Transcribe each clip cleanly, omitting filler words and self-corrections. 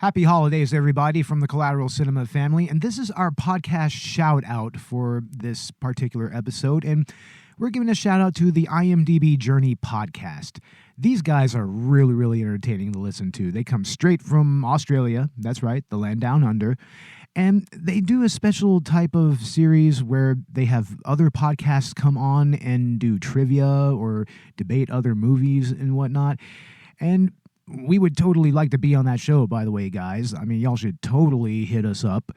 Happy holidays, everybody, from the Collateral Cinema family. And this is our podcast shout out for this particular episode. And we're giving a shout out to the IMDb Journey podcast. These guys are really, really entertaining to listen to. They come straight from Australia. That's right, the land down under. And they do a special type of series where they have other podcasts come on and do trivia or debate other movies and whatnot. And we would totally like to be on that show, by the way, guys. I mean, y'all should totally hit us up.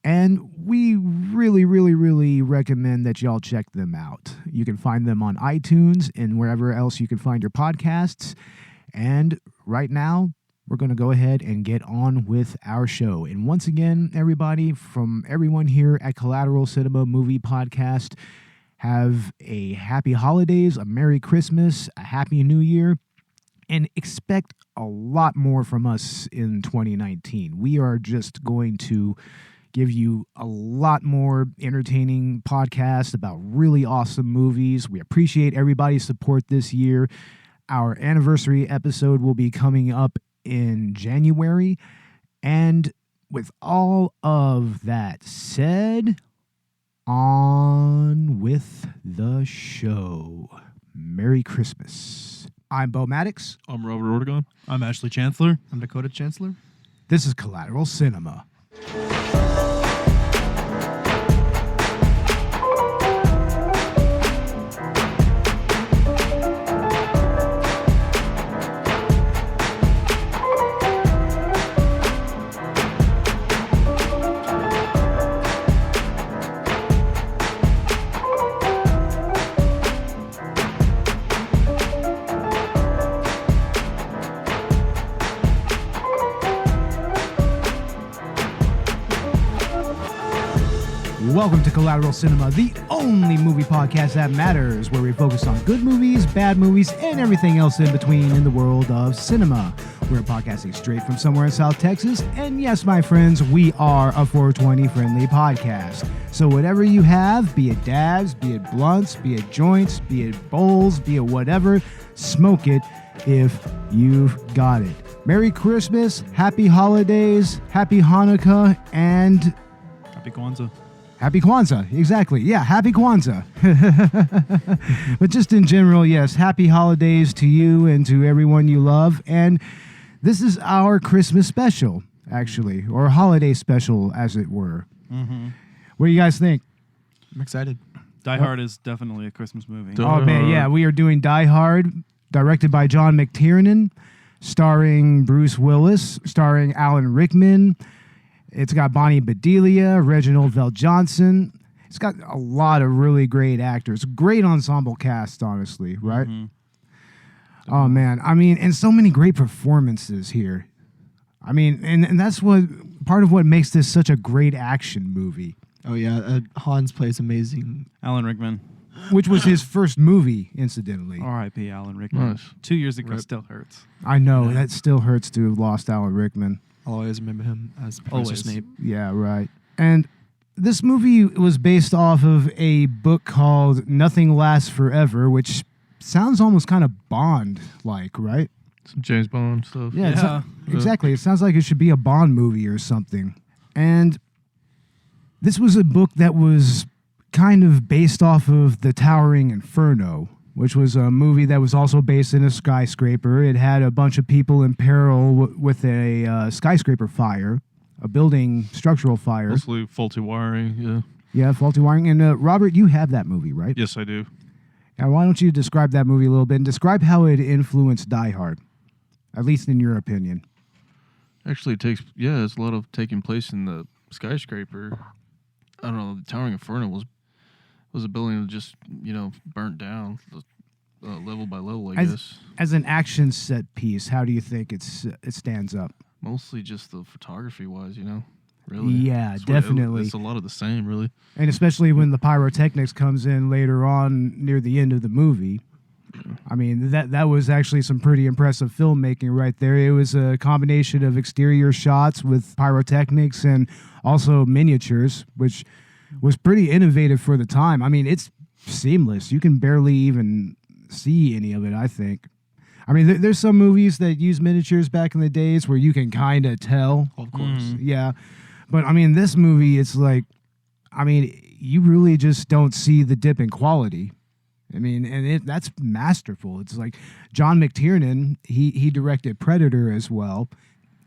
And we really, really, really recommend that y'all check them out. You can find them on iTunes and wherever else you can find your podcasts. And right now, we're going to go ahead and get on with our show. And once again, everybody, from everyone here at Collateral Cinema Movie Podcast, have a happy holidays, a Merry Christmas, a Happy New Year, and expect a lot more from us in 2019. We are just going to give you a lot more entertaining podcasts about really awesome movies. We appreciate everybody's support this year. Our anniversary episode will be coming up in January. And with all of that said, on with the show. Merry Christmas. I'm Bo Maddox. I'm Robert Ortegon. I'm Ashley Chancellor. I'm Dakota Chancellor. This is Collateral Cinema. Welcome to Collateral Cinema, the only movie podcast that matters, where we focus on good movies, bad movies, and everything else in between in the world of cinema. We're podcasting straight from somewhere in South Texas, and yes, my friends, we are a 420-friendly podcast. So whatever you have, be it dabs, be it blunts, be it joints, be it bowls, be it whatever, smoke it if you've got it. Merry Christmas, Happy Holidays, Happy Hanukkah, and Happy Kwanzaa. Happy Kwanzaa, exactly. Yeah, Happy Kwanzaa. But just in general, yes, happy holidays to you and to everyone you love. And this is our Christmas special, actually, or holiday special, as it were. Mm-hmm. What do you guys think? I'm excited. Die Hard is definitely a Christmas movie. Oh, man, yeah, we are doing Die Hard, directed by John McTiernan, starring Bruce Willis, starring Alan Rickman. It's got Bonnie Bedelia, Reginald VelJohnson. It's got a lot of really great actors. Great ensemble cast, honestly, right? Mm-hmm. Oh, man. I mean, and so many great performances here. I mean, and that's what part of what makes this such a great action movie. Oh, yeah. Hans plays amazing. Alan Rickman. Which was his first movie, incidentally. R.I.P. Alan Rickman. Nice. 2 years ago Rip. still hurts. I know. That still hurts to have lost Alan Rickman. I'll always remember him as Professor Always. Snape. Yeah, right. And this movie was based off of a book called Nothing Lasts Forever, which sounds almost kind of Bond-like, right? Some James Bond stuff. Yeah. Exactly. It sounds like it should be a Bond movie or something. And this was a book that was kind of based off of The Towering Inferno, which was a movie that was also based in a skyscraper. It had a bunch of people in peril with a skyscraper fire, a building structural fire. Mostly faulty wiring, yeah. Yeah, faulty wiring. And Robert, you have that movie, right? Yes, I do. Now, why don't you describe that movie a little bit and describe how it influenced Die Hard, at least in your opinion. Actually, it's a lot of taking place in the skyscraper. I don't know, the Towering Inferno was a building that just, burnt down level by level, I guess. As an action set piece, how do you think it stands up? Mostly just the photography-wise, really. Yeah, definitely. It's a lot of the same, really. And especially when the pyrotechnics comes in later on near the end of the movie. I mean, that was actually some pretty impressive filmmaking right there. It was a combination of exterior shots with pyrotechnics and also miniatures, which was pretty innovative for the time. I mean, it's seamless. You can barely even see any of it, I think. I mean, there's some movies that use miniatures back in the days where you can kind of tell. Of course. Yeah. But I mean, this movie, it's like, I mean, you really just don't see the dip in quality. I mean, and that's masterful. It's like John McTiernan, he directed Predator as well.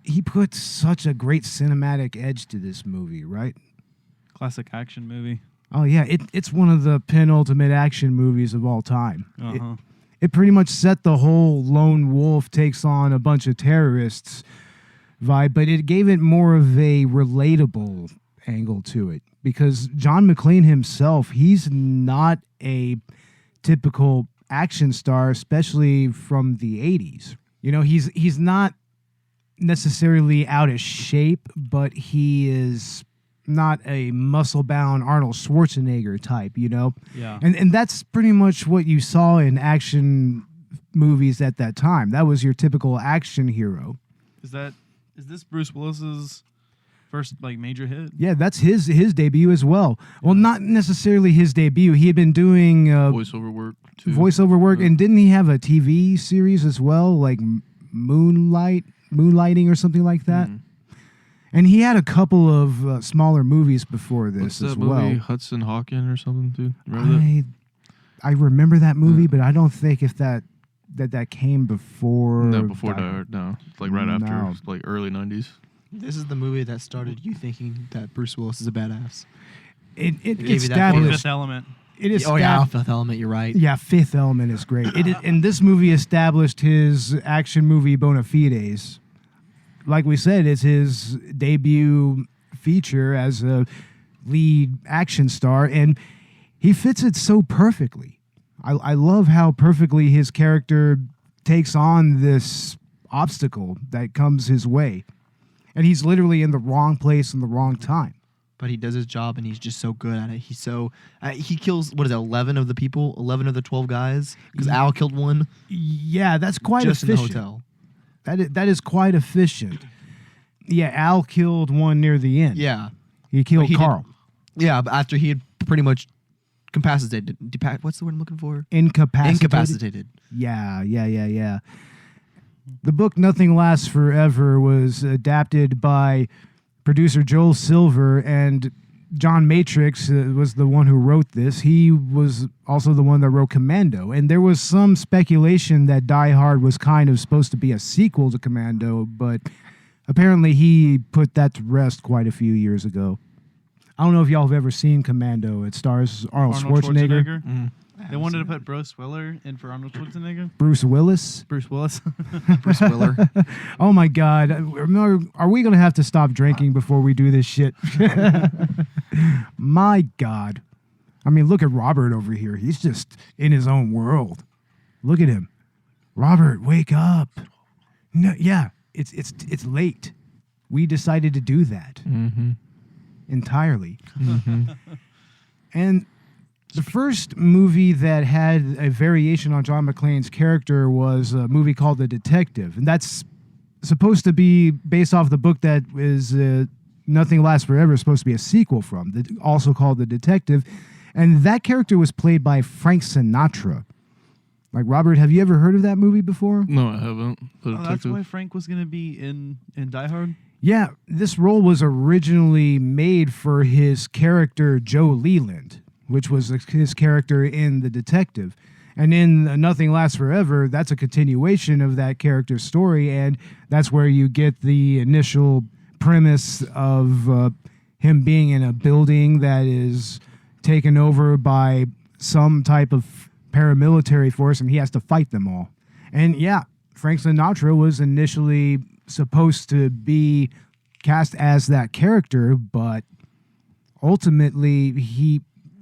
He put such a great cinematic edge to this movie, right? Classic action movie. Oh, yeah. It's one of the penultimate action movies of all time. Uh-huh. It pretty much set the whole lone wolf takes on a bunch of terrorists vibe, but it gave it more of a relatable angle to it because John McClane himself, he's not a typical action star, especially from the 80s. You know, he's not necessarily out of shape, but he is not a muscle-bound Arnold Schwarzenegger type, you know? Yeah. And that's pretty much what you saw in action movies at that time. That was your typical action hero. Is this Bruce Willis's first like major hit? Yeah, that's his debut as well. Well, not necessarily his debut. He had been doing Voiceover work, too. voiceover work, and didn't he have a TV series as well, like Moonlighting or something like that? Mm. And he had a couple of smaller movies before this What's that as movie, well. Hudson Hawken or something, dude? Remember that? I remember that movie, but I don't think if that came before. No, before Die Hard. No, it's like right after. No. It's like early 90s. This is the movie that started you thinking that Bruce Willis is a badass. It gave you that established. Fifth Element. It Oh yeah, established. Fifth Element. You're right. Yeah, Fifth Element is great. And this movie established his action movie bona fides. Like we said, it's his debut feature as a lead action star, and he fits it so perfectly. I love how perfectly his character takes on this obstacle that comes his way. And he's literally in the wrong place in the wrong time. But he does his job, and he's just so good at it. He's so he kills 11 of the people, 11 of the 12 guys, because Al killed one Yeah, that's quite just in efficient. the hotel. That is quite efficient. Yeah, Al killed one near the end. Yeah, He killed But he Carl. yeah. But after he had pretty much incapacitated, what's the word I'm looking for? Incapacitated. Yeah. The book Nothing Lasts Forever was adapted by producer Joel Silver, and John Matrix was the one who wrote this. He was also the one that wrote Commando, and there was some speculation that Die Hard was kind of supposed to be a sequel to Commando, but apparently he put that to rest quite a few years ago. I don't know if y'all have ever seen Commando. It stars Arnold Schwarzenegger. Mm. They wanted to put Bruce Willer in for Arnold Schwarzenegger. Bruce Willis. Bruce Willis. Bruce Willer. Oh my God. Are we going to have to stop drinking before we do this shit? My God. I mean, look at Robert over here. He's just in his own world. Look at him. Robert, wake up. No, yeah, it's late. We decided to do that Mm-hmm. entirely. Mm-hmm. And the first movie that had a variation on John McClane's character was a movie called The Detective. And that's supposed to be based off the book that is Nothing Lasts Forever, supposed to be a sequel from, also called The Detective. And that character was played by Frank Sinatra. Like, Robert, have you ever heard of that movie before? No, I haven't. The Oh, that's Detective. why Frank was going to be in Die Hard? Yeah, this role was originally made for his character Joe Leland, which was his character in The Detective. And in Nothing Lasts Forever, that's a continuation of that character's story, and that's where you get the initial premise of him being in a building that is taken over by some type of paramilitary force, and he has to fight them all. And yeah, Frank Sinatra was initially supposed to be cast as that character, but ultimately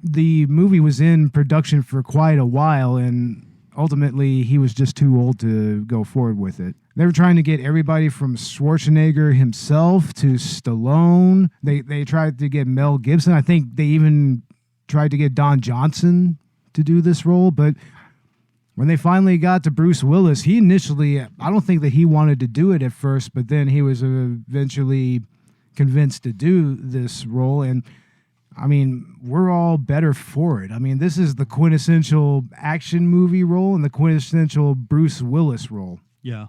the movie was in production for quite a while, and ultimately he was just too old to go forward with it. They were trying to get everybody from Schwarzenegger himself to Stallone. They tried to get Mel Gibson. I think they even tried to get Don Johnson to do this role, but when they finally got to Bruce Willis, he initially, I don't think that he wanted to do it at first, but then he was eventually convinced to do this role. And I mean, we're all better for it. I mean, this is the quintessential action movie role and the quintessential Bruce Willis role. Yeah.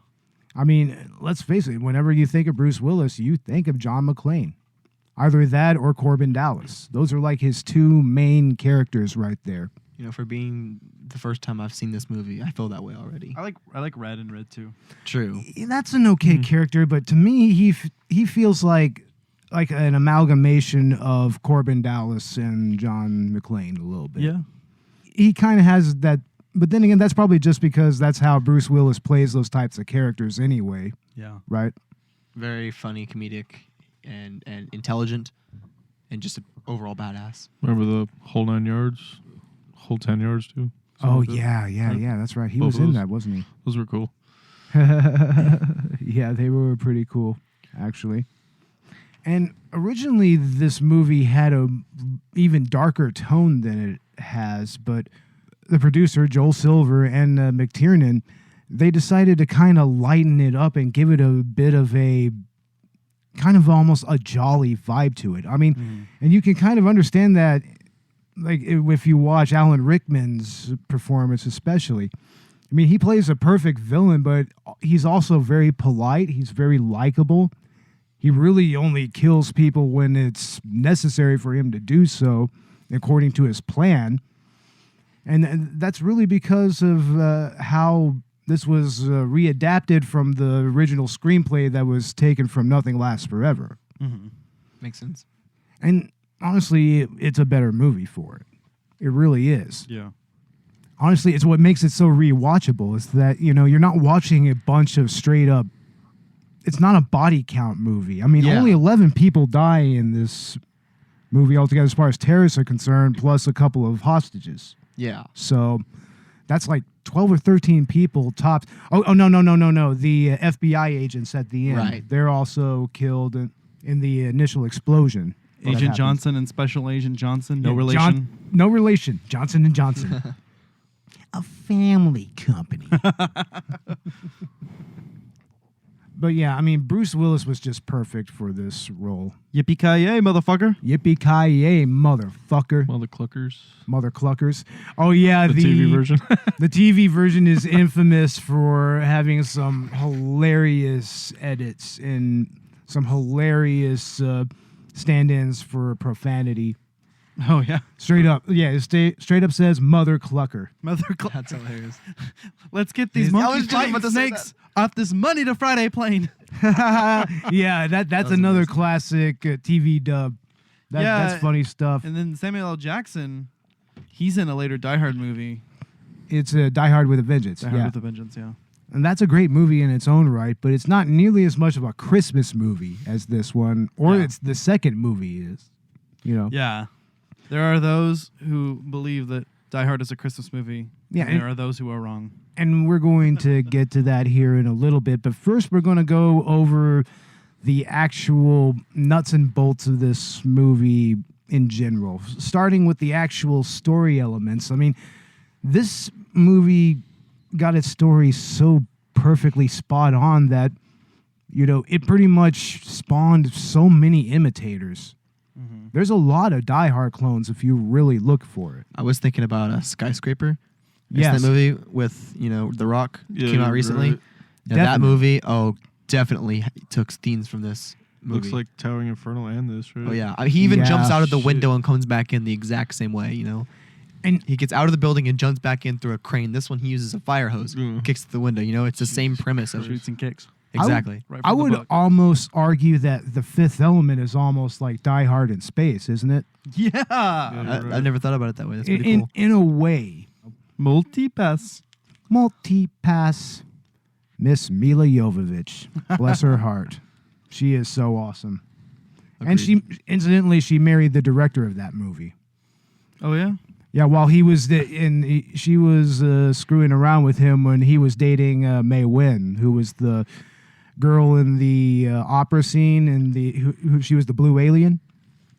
I mean, let's face it, whenever you think of Bruce Willis, you think of John McClane. Either that or Corbin Dallas. Those are like his two main characters right there. You know, for being the first time I've seen this movie, I feel that way already. I like Red and Red 2. True. That's an okay character, but to me, he feels like an amalgamation of Corbin Dallas and John McClane a little bit. Yeah. He kind of has that, but then again, that's probably just because that's how Bruce Willis plays those types of characters anyway, Yeah. right? Very funny, comedic, and intelligent, and just an overall badass. Remember the whole 9 yards, whole 10 yards too. Oh, Something like that? yeah, that's right. He Both was of in those. that, wasn't he? Those were cool. Yeah, they were pretty cool, actually. And originally, this movie had a even darker tone than it has, but the producer, Joel Silver, and McTiernan, they decided to kind of lighten it up and give it a bit of a kind of almost a jolly vibe to it. I mean, and you can kind of understand that, like, if you watch Alan Rickman's performance especially. I mean, he plays a perfect villain, but he's also very polite. He's very likable. He really only kills people when it's necessary for him to do so, according to his plan. And that's really because of how this was readapted from the original screenplay that was taken from Nothing Lasts Forever. Mm-hmm. Makes sense. And honestly, it's a better movie for it. It really is. Yeah. Honestly, it's what makes it so rewatchable is that, you know, you're not watching a bunch of straight up, it's not a body count movie. I mean, Yeah. only 11 people die in this movie altogether as far as terrorists are concerned, plus a couple of hostages. Yeah. So that's like 12 or 13 people tops. Oh, no. The FBI agents at the end, Right. they're also killed in the initial explosion. that Agent happens. Johnson and Special Agent Johnson, no Yeah, relation. No relation. Johnson & Johnson. A family company. But yeah, I mean, Bruce Willis was just perfect for this role. Yippee-ki-yay, motherfucker. Yippee-ki-yay, motherfucker. Mother cluckers. Mother cluckers. Oh yeah, The TV version. The TV version is infamous for having some hilarious edits and some hilarious stand-ins for profanity. Oh, yeah. Straight up, yeah, straight up says mother clucker. That's hilarious. Let's get these I was monkeys just fighting about to say snakes off this Monday to Friday plane. Yeah, that's was another amazing. classic TV dub. Yeah, That's funny stuff. And then Samuel L. Jackson, he's in a later Die Hard movie. It's Die Hard with a Vengeance. Die Hard Yeah. with a Vengeance, yeah. And that's a great movie in its own right, but it's not nearly as much of a Christmas movie as this one, or Yeah. it's the second movie is. You know. Yeah. There are those who believe that Die Hard is a Christmas movie. Yeah, And there are those who are wrong. And we're going to get to that here in a little bit, but first we're going to go over the actual nuts and bolts of this movie in general, starting with the actual story elements. I mean, this movie got its story so perfectly spot on that, you know, it pretty much spawned so many imitators. There's a lot of Die Hard clones if you really look for it. I was thinking about a Skyscraper. Yes. It's that movie with, you know, The Rock. Yeah, came out you're recently. right. Yeah, that Definitely. movie, definitely took scenes from this movie. Looks like Towering Inferno and this, right? Oh, yeah. He even Yeah. jumps out of the Shit. window and comes back in the exact same way, you know? And He gets out of the building and jumps back in through a crane. This one, he uses a fire hose, Mm. kicks the window. You know, it's the same premise of Shoots and kicks. Exactly. Right I from the would book. almost argue that the Fifth Element is almost like Die Hard in space, isn't it? Yeah. Yeah. I've never thought about it that way. That's pretty In cool. in a way. Multi-pass. Multi-pass Miss Mila Jovovich. Bless her heart. She is so awesome. And she, incidentally, she married the director of that movie. Oh, yeah? Yeah, while he was she was screwing around with him when he was dating Mae Wynn, who was the girl in the opera scene, and who she was the blue alien.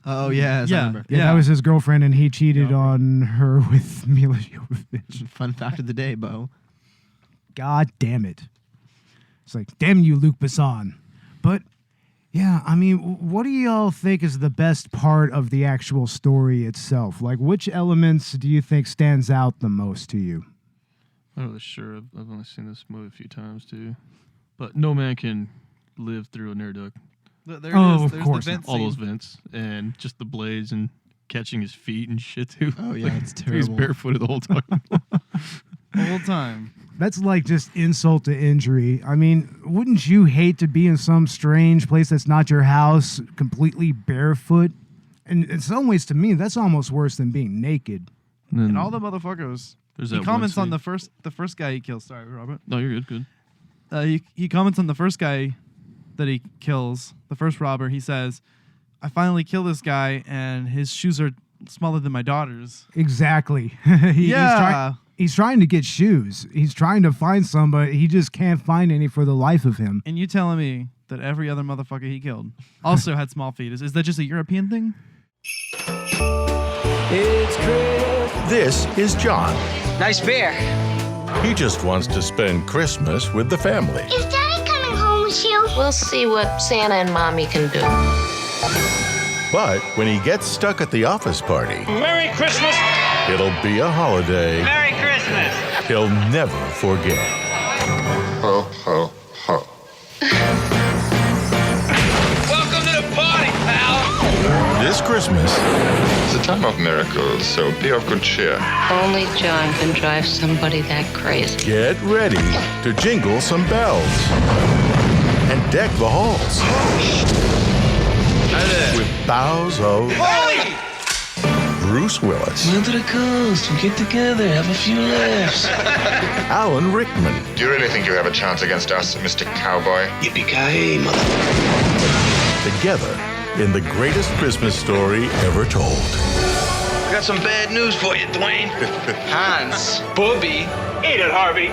Oh, yeah. I Yeah. remember. Yeah, that was his girlfriend, and he cheated on her with Mila Jovovich. Fun fact of the day, Bo. God damn it! It's like, damn you, Luc Besson. But Yeah, I mean, what do y'all think is the best part of the actual story itself? Like, which elements do you think stands out the most to you? I'm not really sure. I've only seen this movie a few times too, but no man can live through an air duct. There Oh, it is. of There's course. the vent All those scene. vents and just the blades and catching his feet and shit too. Oh, yeah, it's He's terrible. barefooted the whole time. The whole time. That's like just insult to injury. I mean, wouldn't you hate to be in some strange place that's not your house, completely barefoot? And in some ways, to me, that's almost worse than being naked. And then And all the motherfuckers. there's He that comments one on scene- the first guy he kills. Sorry, Robert. No, you're good. He comments on the first guy that he kills, the first robber. He says, "I finally kill this guy, and his shoes are smaller than my daughter's." Exactly. Yeah. He's trying to get shoes. He's trying to find somebody. He just can't find any for the life of him. And you telling me that every other motherfucker he killed also had small feet? Is that just a European thing? It's Chris. This is John. Nice beer. He just wants to spend Christmas with the family. Is Daddy coming home with you? We'll see what Santa and Mommy can do. But when he gets stuck at the office party, Merry Christmas! it'll be a holiday Merry Christmas! he'll never forget. Ho, ho, ho. Welcome to the party, pal! This Christmas, It's a time of miracles, so be of good cheer. Only John can drive somebody that crazy. get ready to jingle some bells and deck the halls with boughs of Bruce Willis, Into the coast, we get together, have a few laughs. Alan Rickman, Do you really think you have a chance against us, Mr. Cowboy? Yippee-ki-yay, mother. together in the greatest Christmas story ever told. I got some bad news for you, Dwayne. Hans, Bobby. Eat it, Harvey.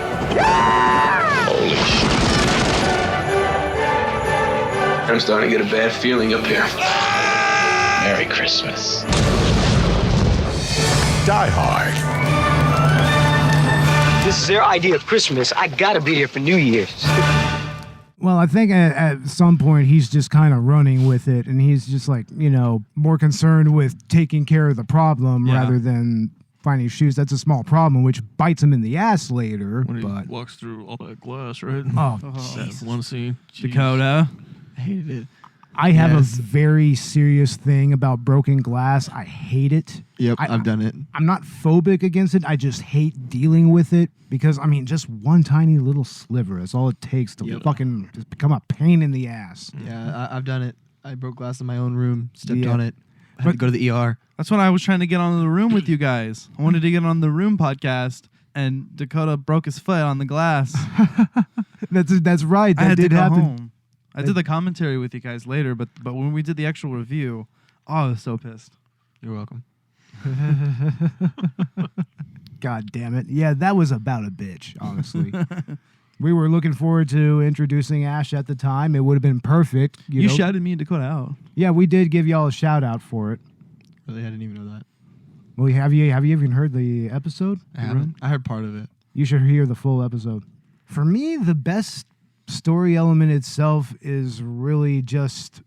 Holy shit. I'm starting to get a bad feeling up here. Merry Christmas. Die Hard, This is their idea of Christmas. I gotta be there for New Year's. Well, I think at some point he's just kind of running with it, and he's just like, more concerned with taking care of the problem Yeah. rather than finding shoes. That's a small problem, which bites him in the ass later. when he But walks through all that glass, right? oh, That one scene. Jeez. Dakota. I hated it. I have Yes. a very serious thing about broken glass. I hate it. Yep, I- I've done it. I'm not phobic against it. I just hate dealing with it because, just one tiny little sliver. That's all it takes to fucking just become a pain in the ass. Yeah, I've done it. I broke glass in my own room, stepped Yeah. on it. I had to go to the ER. That's when I was trying to get on the room with you guys. I wanted to get on the room podcast, and Dakota broke his foot on the glass. That's right. That I had to did go happen. home. I did the commentary with you guys later, but when we did the actual review, I was so pissed. You're welcome. God damn it. Yeah, that was about a bitch, honestly. We were looking forward to introducing Ash at the time. It would have been perfect. You know? shouted me and Dakota out. Yeah, we did give y'all a shout out for it. Really, I didn't even know that. Well, have you even heard the episode? I haven't. I heard part of it. You should hear the full episode. For me, the best story element itself is really just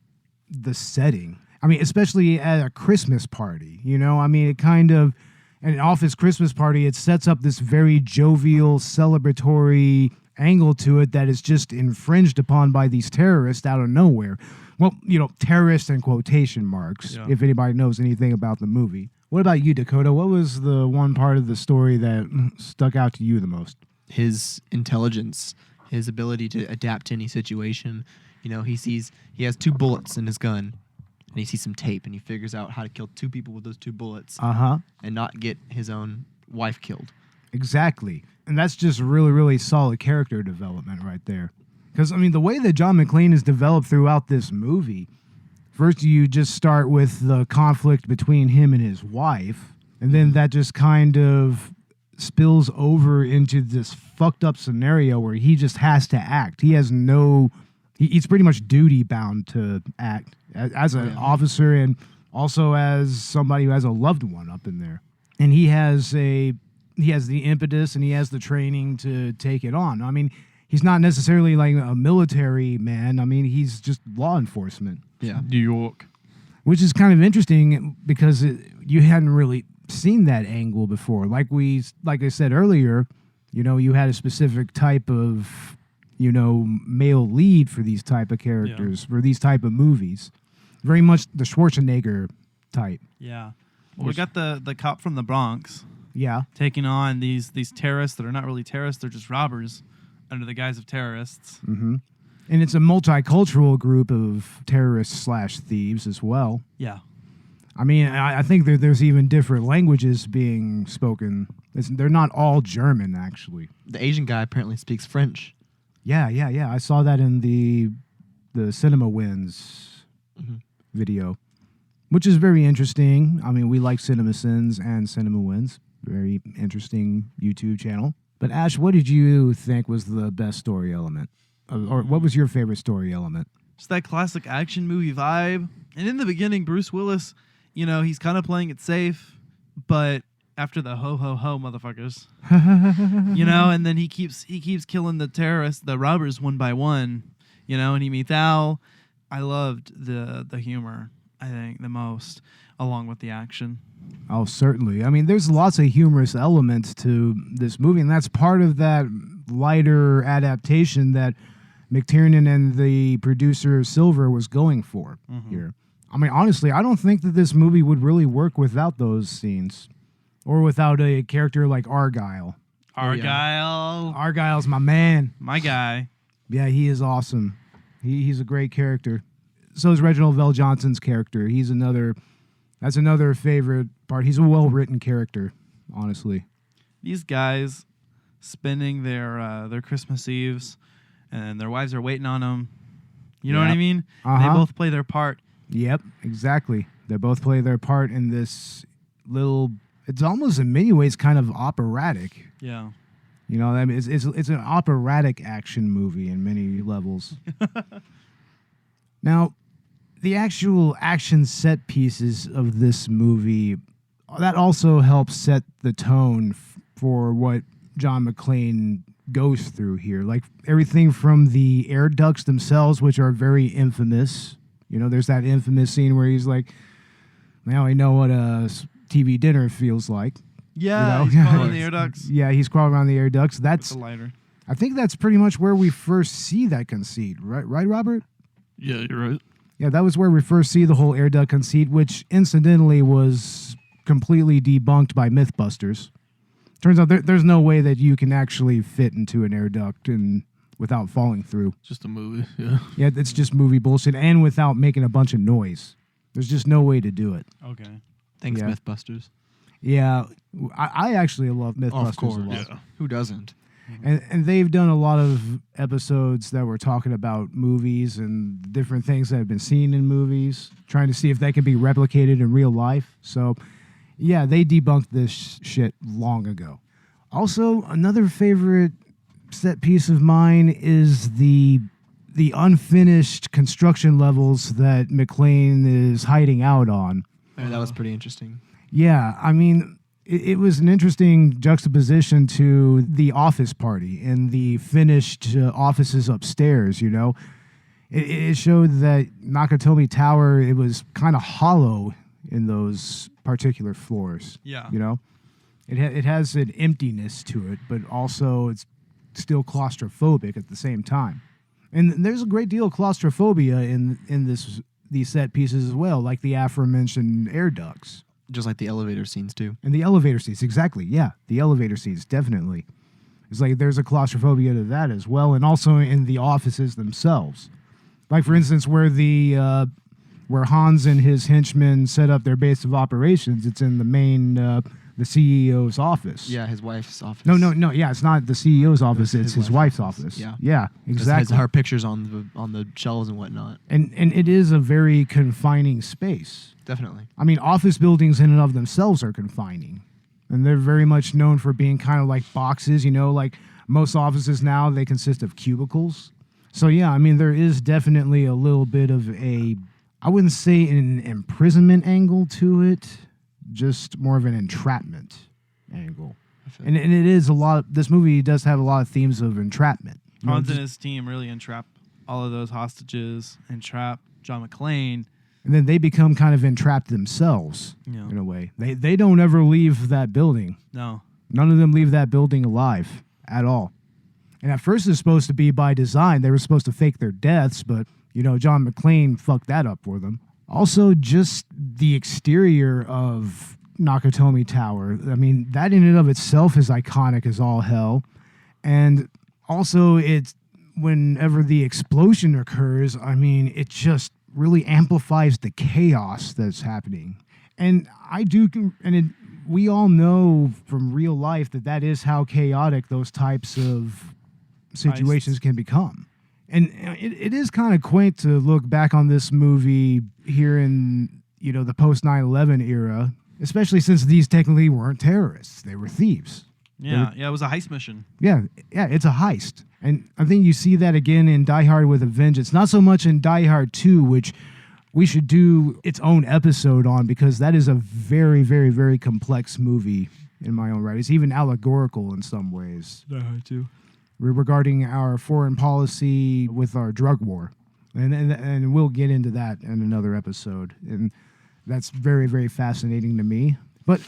the setting. Especially at a Christmas party, it kind of, at an office Christmas party, it sets up this very jovial, celebratory angle to it that is just infringed upon by these terrorists out of nowhere. Well, terrorists in quotation marks, Yeah. if anybody knows anything about the movie. What about you, Dakota? What was the one part of the story that stuck out to you the most? His intelligence, his ability to adapt to any situation. He has 2 bullets in his gun, and he sees some tape, and he figures out how to kill 2 people with those 2 bullets Uh-huh. and not get his own wife killed. Exactly. And that's just really, really solid character development right there. Because, the way that John McClane is developed throughout this movie, first you just start with the conflict between him and his wife, and then that just kind of spills over into this fucked up scenario where he just has to act. He has he's pretty much duty bound to act as an officer and also as somebody who has a loved one up in there. And he has the impetus and he has the training to take it on. he's not necessarily like a military man. I mean, he's just law enforcement. Yeah. New York. Which is kind of interesting because you hadn't really seen that angle before. Like I said earlier, you know, you had a specific type of, you know, male lead for these type of characters, for these type of movies. Very much the Schwarzenegger type. Yeah. Well, we got the cop from the Bronx. Yeah. Taking on these terrorists that are not really terrorists, they're just robbers under the guise of terrorists. Mm-hmm. And it's a multicultural group of terrorists / thieves as well. Yeah. I mean, I think there's even different languages being spoken. They're not all German, actually. The Asian guy apparently speaks French. Yeah. I saw that in the Cinema Wins video, which is very interesting. I mean, we like Cinema Sins and Cinema Wins. Very interesting YouTube channel. But Ash, what did you think was the best story element? Or what was your favorite story element? It's that classic action movie vibe. And in the beginning, Bruce Willis, you know, he's kind of playing it safe, but after the ho ho ho motherfuckers, you know, and then he keeps killing the terrorists, the robbers one by one, you know, and he meets Al. I loved the humor, I think, the most, along with the action. Oh, certainly. I mean, there's lots of humorous elements to this movie, and that's part of that lighter adaptation that McTiernan and the producer Silver was going for here. I mean, honestly, I don't think that this movie would really work without those scenes or without a character like Argyle. Argyle's my man. My guy. Yeah, he is awesome. He's a great character. So is Reginald Vell Johnson's character. That's another favorite part. He's a well-written character, honestly. These guys spending their Christmas Eves, and their wives are waiting on them. You know what I mean? They both play their part. Yep, exactly. They both play their part in this little. It's almost in many ways kind of operatic. Yeah. You know, I mean, it's an operatic action movie in many levels. Now, the actual action set pieces of this movie, that also helps set the tone for what John McClane goes through here. Like everything from the air ducts themselves, which are very infamous. You know, there's that infamous scene where he's like, now I know what a TV dinner feels like. Yeah, you know? he's crawling the air ducts. Yeah, he's crawling around the air ducts. That's with the lighter. I think that's pretty much where we first see that conceit, right? Right, Robert? Yeah, you're right. Yeah, that was where we first see the whole air duct conceit, which incidentally was completely debunked by Mythbusters. Turns out there's no way that you can actually fit into an air duct without falling through. Just a movie, yeah. Yeah, it's just movie bullshit, and without making a bunch of noise. There's just no way to do it. Okay. Thanks, Yeah. Mythbusters. Yeah, I actually love Mythbusters a lot. Yeah. Who doesn't? And they've done a lot of episodes that were talking about movies and different things that have been seen in movies, trying to see if that can be replicated in real life. So, yeah, they debunked this shit long ago. Also, another favorite set piece of mine is the unfinished construction levels that McClane is hiding out on. That was pretty interesting. Yeah, I mean, it was an interesting juxtaposition to the office party and the finished offices upstairs, you know. It showed that Nakatomi Tower, it was kind of hollow in those particular floors. Yeah. You know? It has an emptiness to it, but also it's still claustrophobic at the same time. And there's a great deal of claustrophobia in these set pieces as well, like the aforementioned air ducts. Just like the elevator scenes, too. And the elevator scenes, exactly. Yeah, the elevator scenes, definitely. It's like there's a claustrophobia to that as well, and also in the offices themselves. Like, for instance, where Hans and his henchmen set up their base of operations, it's in the main, the CEO's office. Yeah, his wife's office. No. Yeah, it's not the CEO's office. It's his wife's office. Yeah, exactly. Her pictures on the shelves and whatnot. And it is a very confining space. Definitely. I mean, office buildings in and of themselves are confining. And they're very much known for being kind of like boxes, you know, like most offices now, they consist of cubicles. So, yeah, I mean, there is definitely a little bit of I wouldn't say an imprisonment angle to it, just more of an entrapment angle. And it is this movie does have a lot of themes of entrapment. Hans and his team really entrap all of those hostages, entrap John McClane. And then they become kind of entrapped themselves in a way. They don't ever leave that building. No. None of them leave that building alive at all. And at first it's supposed to be by design. They were supposed to fake their deaths, but, John McClane fucked that up for them. Also, just the exterior of Nakatomi Tower. I mean, that in and of itself is iconic as all hell. And also, it's whenever the explosion occurs, I mean, it just really amplifies the chaos that's happening. And we all know from real life that is how chaotic those types of situations can become. And it is kind of quaint to look back on this movie here in, the post 9/11 era, especially since these technically weren't terrorists. They were thieves. Yeah, it was a heist mission. Yeah, it's a heist. And I think you see that again in Die Hard with a Vengeance. Not so much in Die Hard 2, which we should do its own episode on because that is a very, very, very complex movie in my own right. It's even allegorical in some ways. Die Hard 2. Regarding our foreign policy with our drug war. And we'll get into that in another episode. And that's very, very fascinating to me. But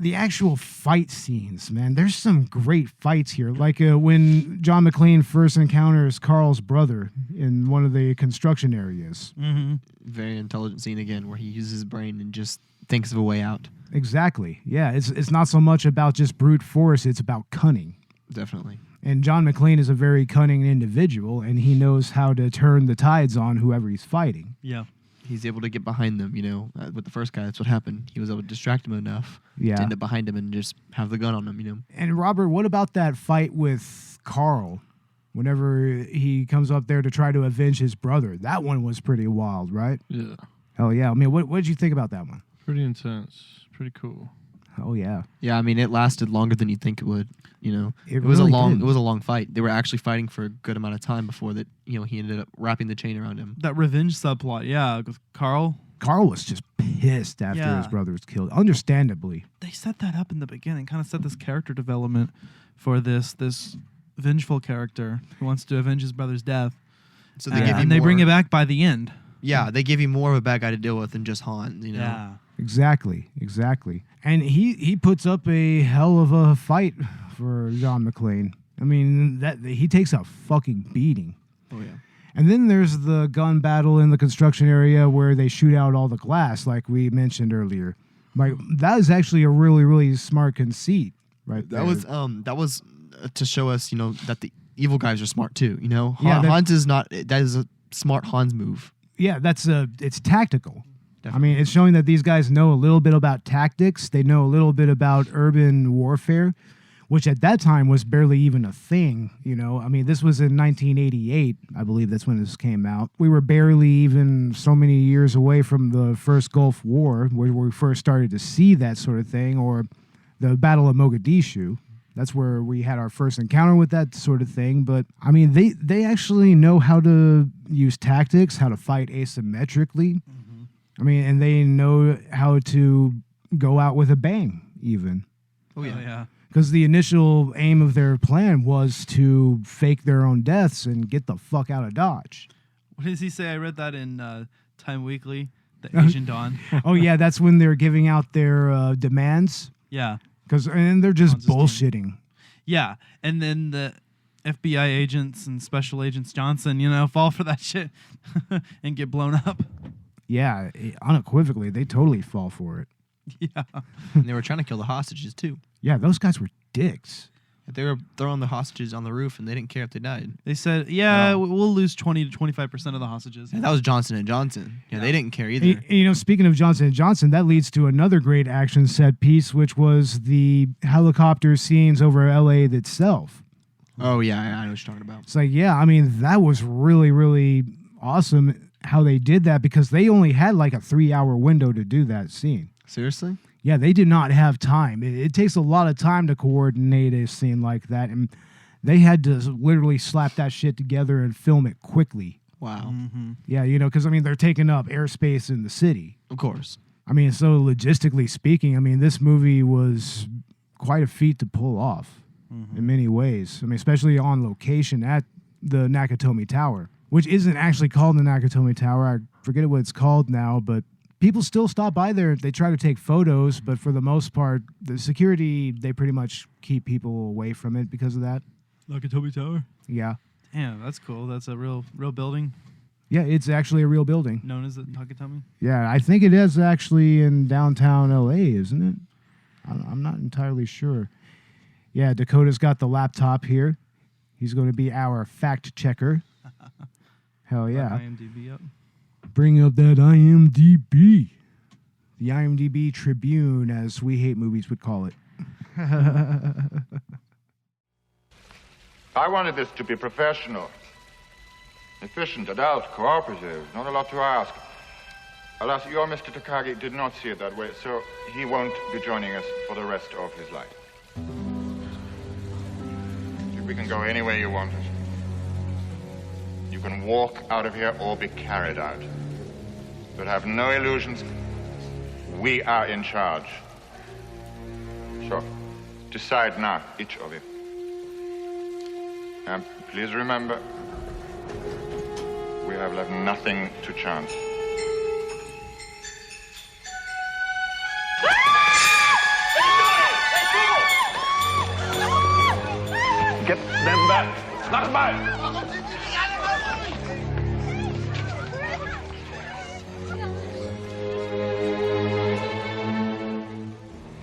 the actual fight scenes, man, there's some great fights here. Like when John McClane first encounters Carl's brother in one of the construction areas. Mm-hmm. Very intelligent scene again where he uses his brain and just thinks of a way out. Exactly. Yeah, it's not so much about just brute force, it's about cunning. Definitely. And John McClane is a very cunning individual, and he knows how to turn the tides on whoever he's fighting. Yeah. He's able to get behind them, with the first guy, that's what happened. He was able to distract him enough to end up behind him and just have the gun on him, And Robert, what about that fight with Carl? Whenever he comes up there to try to avenge his brother. That one was pretty wild, right? Yeah. Hell yeah. I mean, what did you think about that one? Pretty intense. Pretty cool. Oh yeah. Yeah, I mean, it lasted longer than you'd think it would. It was really a long. did. It was a long fight. They were actually fighting for a good amount of time before that. He ended up wrapping the chain around him. That revenge subplot, yeah, with Carl. Carl was just pissed after his brother was killed, understandably. They set that up in the beginning, kind of set this character development for this vengeful character who wants to avenge his brother's death. So they give you and they bring it back by the end. Yeah, they give you more of a bad guy to deal with than just Hans. Yeah. Exactly. And he puts up a hell of a fight for John McClane. I mean, he takes a fucking beating. Oh yeah. And then there's the gun battle in the construction area where they shoot out all the glass, like we mentioned earlier. Like that is actually a really, really smart conceit, right? That was to show us, that the evil guys are smart too. Yeah, Hans is not. That is a smart Hans move. Yeah, it's tactical. Definitely. I mean, it's showing that these guys know a little bit about tactics. They know a little bit about urban warfare, which at that time was barely even a thing. I mean, this was in 1988. I believe that's when this came out. We were barely even so many years away from the first Gulf War, where we first started to see that sort of thing, or the Battle of Mogadishu. That's where we had our first encounter with that sort of thing. But, I mean, they actually know how to use tactics, how to fight asymmetrically. Mm-hmm. I mean, and they know how to go out with a bang, even. Oh, yeah. Because the initial aim of their plan was to fake their own deaths and get the fuck out of Dodge. What does he say? I read that in Time Weekly, the Asian Dawn. Oh, yeah, that's when they're giving out their demands. Yeah. And they're just bullshitting. Yeah, and then the FBI agents and Special Agents Johnson, fall for that shit and get blown up. Yeah, unequivocally, they totally fall for it. Yeah. And they were trying to kill the hostages, too. Yeah, those guys were dicks. They were throwing the hostages on the roof, and they didn't care if they died. They said, we'll lose 20 to 25% of the hostages. And that was Johnson & Johnson. Yeah, they didn't care either. Speaking of Johnson & Johnson, that leads to another great action set piece, which was the helicopter scenes over L.A. itself. Oh, yeah, I know what you're talking about. It's like, yeah, I mean, that was really, really awesome how they did that because they only had like a 3-hour window to do that scene. Seriously? Yeah, they did not have time. It takes a lot of time to coordinate a scene like that, and they had to literally slap that shit together and film it quickly. Wow. Mm-hmm. Yeah, because, I mean, they're taking up airspace in the city. Of course. I mean, so logistically speaking, I mean, this movie was quite a feat to pull off. in many ways. I mean, especially on location at the Nakatomi Tower, which isn't actually called the Nakatomi Tower. I forget what it's called now, but people still stop by there. They try to take photos, but for the most part, the security, they pretty much keep people away from it because of that. Nakatomi Tower? Yeah. Damn, that's cool. That's a real building Yeah, it's actually a real building. known as the Nakatomi. Yeah, I think it is actually in downtown LA, isn't it? I'm not entirely sure. Yeah, Dakota's got the laptop here. He's going to be our fact checker. Hell yeah. IMDb up. Bring up that IMDb. The IMDb Tribune, as We Hate Movies would call it. I wanted this to be professional, efficient, adult, cooperative. Not a lot to ask. Alas, your Mr. Takagi did not see it that way, so he won't be joining us for the rest of his life. We can go any way you want us. You can walk out of here or be carried out. But have no illusions. We are in charge. So, decide now, each of you. And please remember, we have left nothing to chance. Get them back. Knock them back.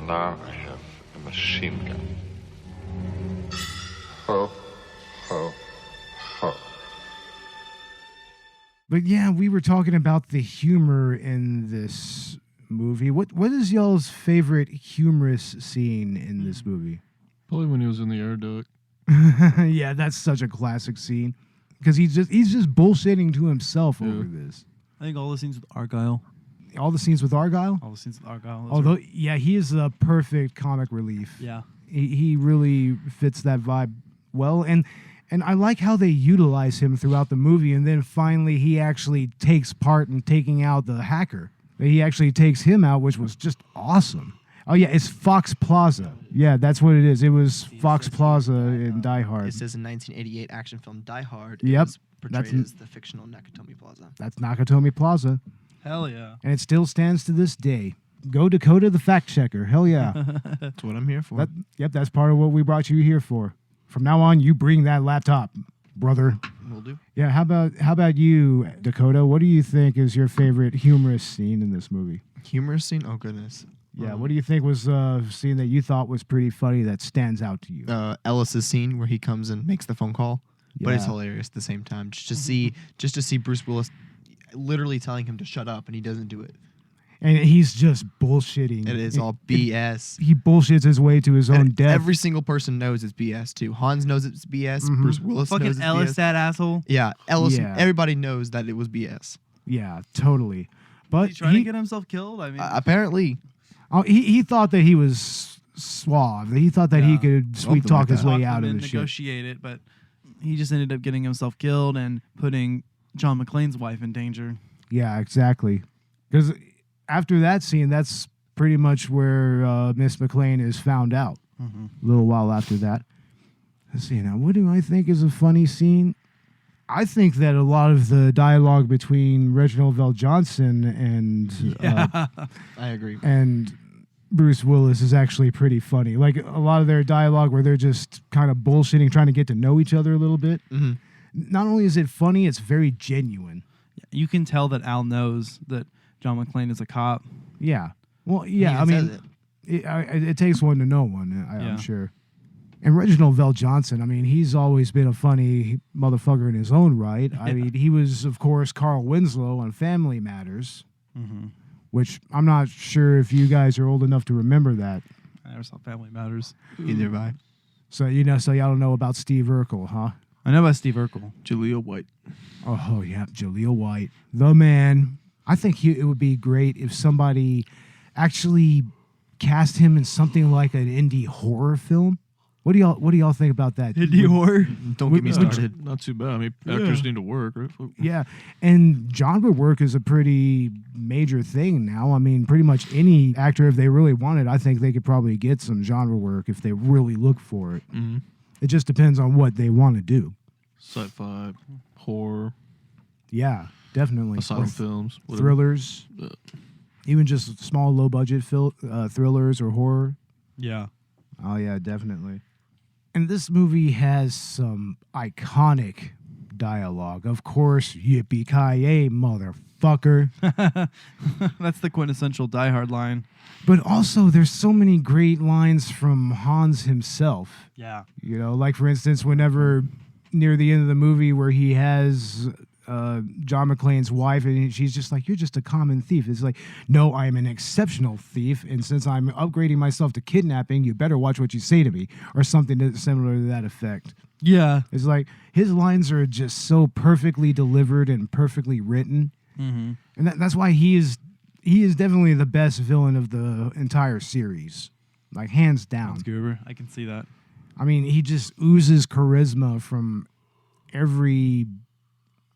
Now I have a machine gun. Ho, ho, ho. But yeah, we were talking about the humor in this movie. What is y'all's favorite humorous scene in this movie? Probably when he was in the air duct. Yeah, that's such a classic scene. Because he's just bullshitting to himself over this. I think all the scenes with Argyle. All the scenes with Argyle? All the scenes with Argyle. Although, yeah, he is a perfect comic relief. Yeah. He really fits that vibe well. And I like how they utilize him throughout the movie. And then finally he actually takes part in taking out the hacker. He actually takes him out, which was just awesome. Oh, yeah, it's Fox Plaza. Yeah, that's what it is. It was Fox Plaza in Die Hard. It says in 1988 action film Die Hard. Yep. It was portrayed as the fictional Nakatomi Plaza. That's Nakatomi Plaza. Hell yeah. And it still stands to this day. Go Dakota the fact checker. Hell yeah. That's what I'm here for. Yep, that's part of what we brought you here for. From now on, you bring that laptop, brother. Will do. Yeah, how about you, Dakota? What do you think is your favorite humorous scene in this movie? Humorous scene? Oh, goodness. Yeah, what do you think was a scene that you thought was pretty funny that stands out to you? Ellis's scene where he comes and makes the phone call, but it's Yeah. hilarious at the same time. Just to see Bruce Willis literally telling him to shut up, and he doesn't do it. And he's just bullshitting. It is all BS. He bullshits his way to his own death. Every single person knows it's BS too. Hans knows it's BS. Bruce Willis Fucking knows it's Ellis, BS. that asshole. Yeah, Ellis. Yeah. Everybody knows that it was BS. Yeah, totally. But He's trying to get himself killed. I mean, Apparently, he thought that he was suave. He thought that he could sweet Something talk like his that. way talked out him of and the shit. negotiate it, but he just ended up getting himself killed and putting John McClane's wife in danger. Yeah, exactly. Because after that scene, that's pretty much where Miss McClane is found out. A little while after that. Let's see now. What do I think is a funny scene? I think that a lot of the dialogue between Reginald VelJohnson and I agree. and Bruce Willis is actually pretty funny. Like a lot of their dialogue where they're just kind of bullshitting, trying to get to know each other a little bit. Not only is it funny, it's very genuine. You can tell that Al knows that John McClane is a cop. Yeah. Well, yeah. I He even mean, says it takes one to know one. Yeah. I'm sure. And Reginald VelJohnson, I mean, he's always been a funny motherfucker in his own right. I mean, he was, of course, Carl Winslow on Family Matters, which I'm not sure if you guys are old enough to remember that. I never saw Family Matters. Either by. So, so y'all don't know about Steve Urkel, huh? I know about Steve Urkel. Jaleel White. Oh, yeah, Jaleel White, the man. I think it would be great if somebody actually cast him in something like an indie horror film. What do y'all think about that? Indie horror. Don't get me Yeah, started. Not too bad. I mean, actors need to work, right? Yeah, and genre work is a pretty major thing now. I mean, pretty much any actor, if they really wanted, I think they could probably get some genre work if they really look for it. Mm-hmm. It just depends on what they want to do. Sci-fi, horror, Yeah, definitely. asylum Or films, whatever. thrillers, even just small, low-budget thrillers or horror. Yeah. Oh, yeah, definitely. And this movie has some iconic dialogue. Of course, yippee-ki-yay, motherfucker. That's the quintessential Die Hard line. But also, there's so many great lines from Hans himself. Yeah. You know, like, for instance, whenever near the end of the movie where he has John McClane's wife, and she's just like, you're just a common thief. It's like, no, I'm an exceptional thief, and since I'm upgrading myself to kidnapping, you better watch what you say to me, or something similar to that effect. Yeah. It's like, his lines are just so perfectly delivered and perfectly written, and that's why he is definitely the best villain of the entire series, like, hands down. Goober. I can see that. I mean, he just oozes charisma from every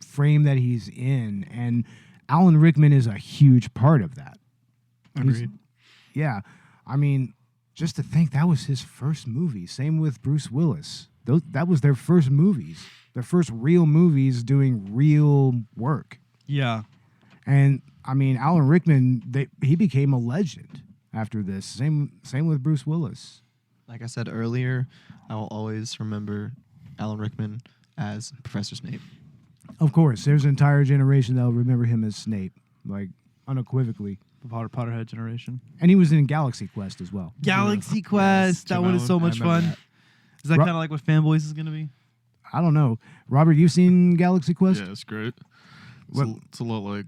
frame that he's in, and Alan Rickman is a huge part of that. Agreed. Yeah, I mean, just to think that was his first movie. Same with Bruce Willis. That was their first movies, their first real movies doing real work. Yeah. And I mean, Alan Rickman, he became a legend after this. Same with Bruce Willis. Like I said earlier, I will always remember Alan Rickman as Professor Snape. Of course, there's an entire generation that'll remember him as Snape, like unequivocally. The Potterhead generation. And he was in Galaxy Quest as well. Galaxy Quest. That one is so much fun. that. Is that kind of like what Fanboys is going to be? I don't know. Robert, you've seen Galaxy Quest? Yeah, it's great. What- It's a lot like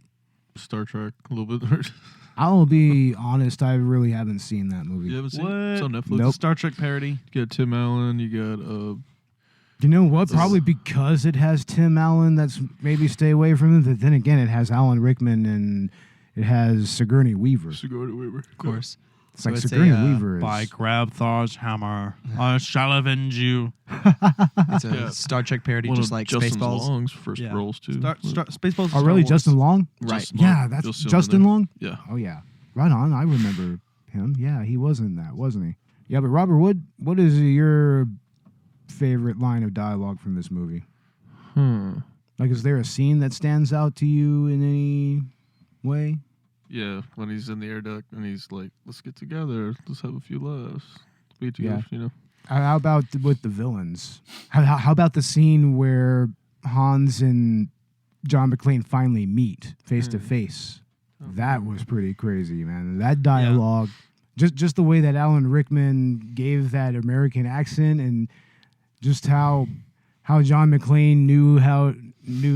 Star Trek, a little bit. I'll be honest, I really haven't seen that movie. You haven't seen What? it? It's on Netflix. Nope. Star Trek parody. You got Tim Allen. You got You know what? Probably because it has Tim Allen, that's maybe stay away from it. But then again, it has Alan Rickman and it has Sigourney Weaver. Sigourney Weaver. Of course. It's like it's a, Sigourney Weaver is. By grab Thor's hammer, I shall avenge you. It's a Yeah. Star Trek parody, One just of like Justin Spaceballs. Long's first Yeah. roles too. Spaceballs. Oh, really? Justin Long? Right. Justin Yeah, Long. that's You'll see him in Justin there. Long? Yeah. Oh, yeah. Right on. I remember him. Yeah, he was in that, wasn't he? Yeah, but Robert, what is your favorite line of dialogue from this movie? Like, is there a scene that stands out to you in any way? Yeah, when he's in the air duct and he's like, "Let's get together. Let's have a few laughs. Be together." Yeah. You know. How about with the villains? How about the scene where Hans and John McClane finally meet face to face? That was pretty crazy, man. That dialogue, just the way that Alan Rickman gave that American accent, and just how John McClane knew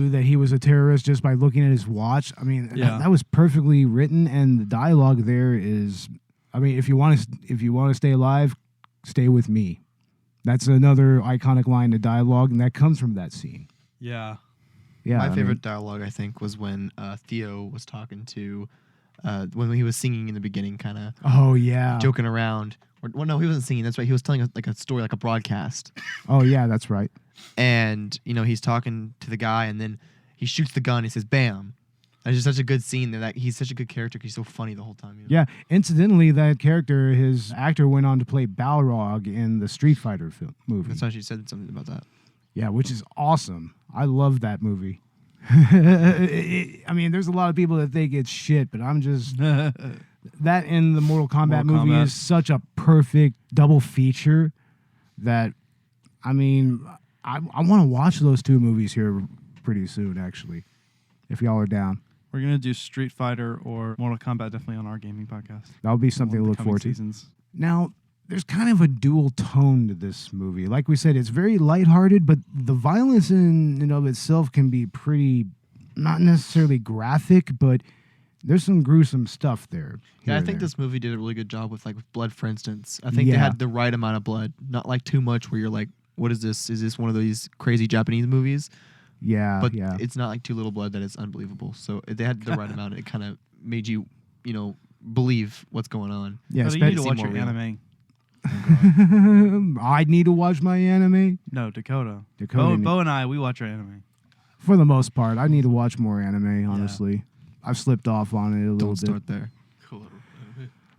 that he was a terrorist just by looking at his watch. I mean, that was perfectly written, and the dialogue there is, I mean, if you want to stay alive, stay with me. That's another iconic line of dialogue, and that comes from that scene. Yeah. Yeah, My favorite dialogue, I think, was when Theo was talking to, when he was singing in the beginning, kind of Oh yeah. joking around. Well, no, he wasn't singing. That's right. He was telling us like a story, like a broadcast. Oh yeah, that's right. And, he's talking to the guy, and then he shoots the gun. He says, "Bam." That's just such a good scene. That he's such a good character. He's so funny the whole time. Yeah. Incidentally, that character, his actor, went on to play Balrog in the Street Fighter movie. That's why she said something about that. Yeah, which is awesome. I love that movie. I mean, there's a lot of people that think it's shit, but I'm just that and the Mortal Kombat movie is such a perfect double feature that, I mean, I want to watch those two movies here pretty soon, actually, if y'all are down. We're going to do Street Fighter or Mortal Kombat definitely on our gaming podcast. That'll be something to look forward to. Now, there's kind of a dual tone to this movie. Like we said, it's very lighthearted, but the violence in and of itself can be pretty, not necessarily graphic, but there's some gruesome stuff there. Yeah, I think this movie did a really good job with blood, for instance. I think they had the right amount of blood, not like too much where you're like, what is this? Is this one of these crazy Japanese movies? Yeah, but it's not like too little blood that it's unbelievable. So they had the right amount. It kind of made you, believe what's going on. Yeah, you need to watch your anime. I need to watch my anime. No, Dakota. Dakota Bo and I, we watch our anime. For the most part, I need to watch more anime. Honestly, I've slipped off on it a little Don't bit. start there.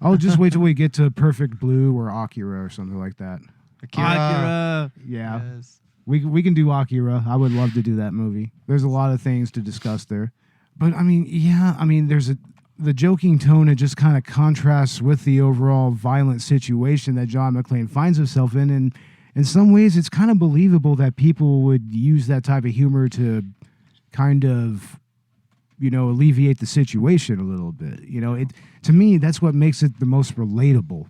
I'll just wait till we get to Perfect Blue or Akira or something like that. Akira. Yeah, Yes. we can do Akira. I would love to do that movie. There's a lot of things to discuss there, but I mean, there's the joking tone. It just kind of contrasts with the overall violent situation that John McClane finds himself in, and in some ways, it's kind of believable that people would use that type of humor to kind of, alleviate the situation a little bit. To me, that's what makes it the most relatable.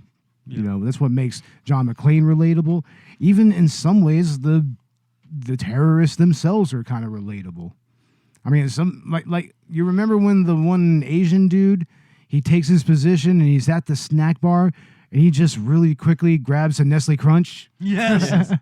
That's what makes John McClane relatable. Even in some ways, the terrorists themselves are kind of relatable. I mean, like you remember when the one Asian dude, he takes his position and he's at the snack bar and he just really quickly grabs a Nestle Crunch. Yes.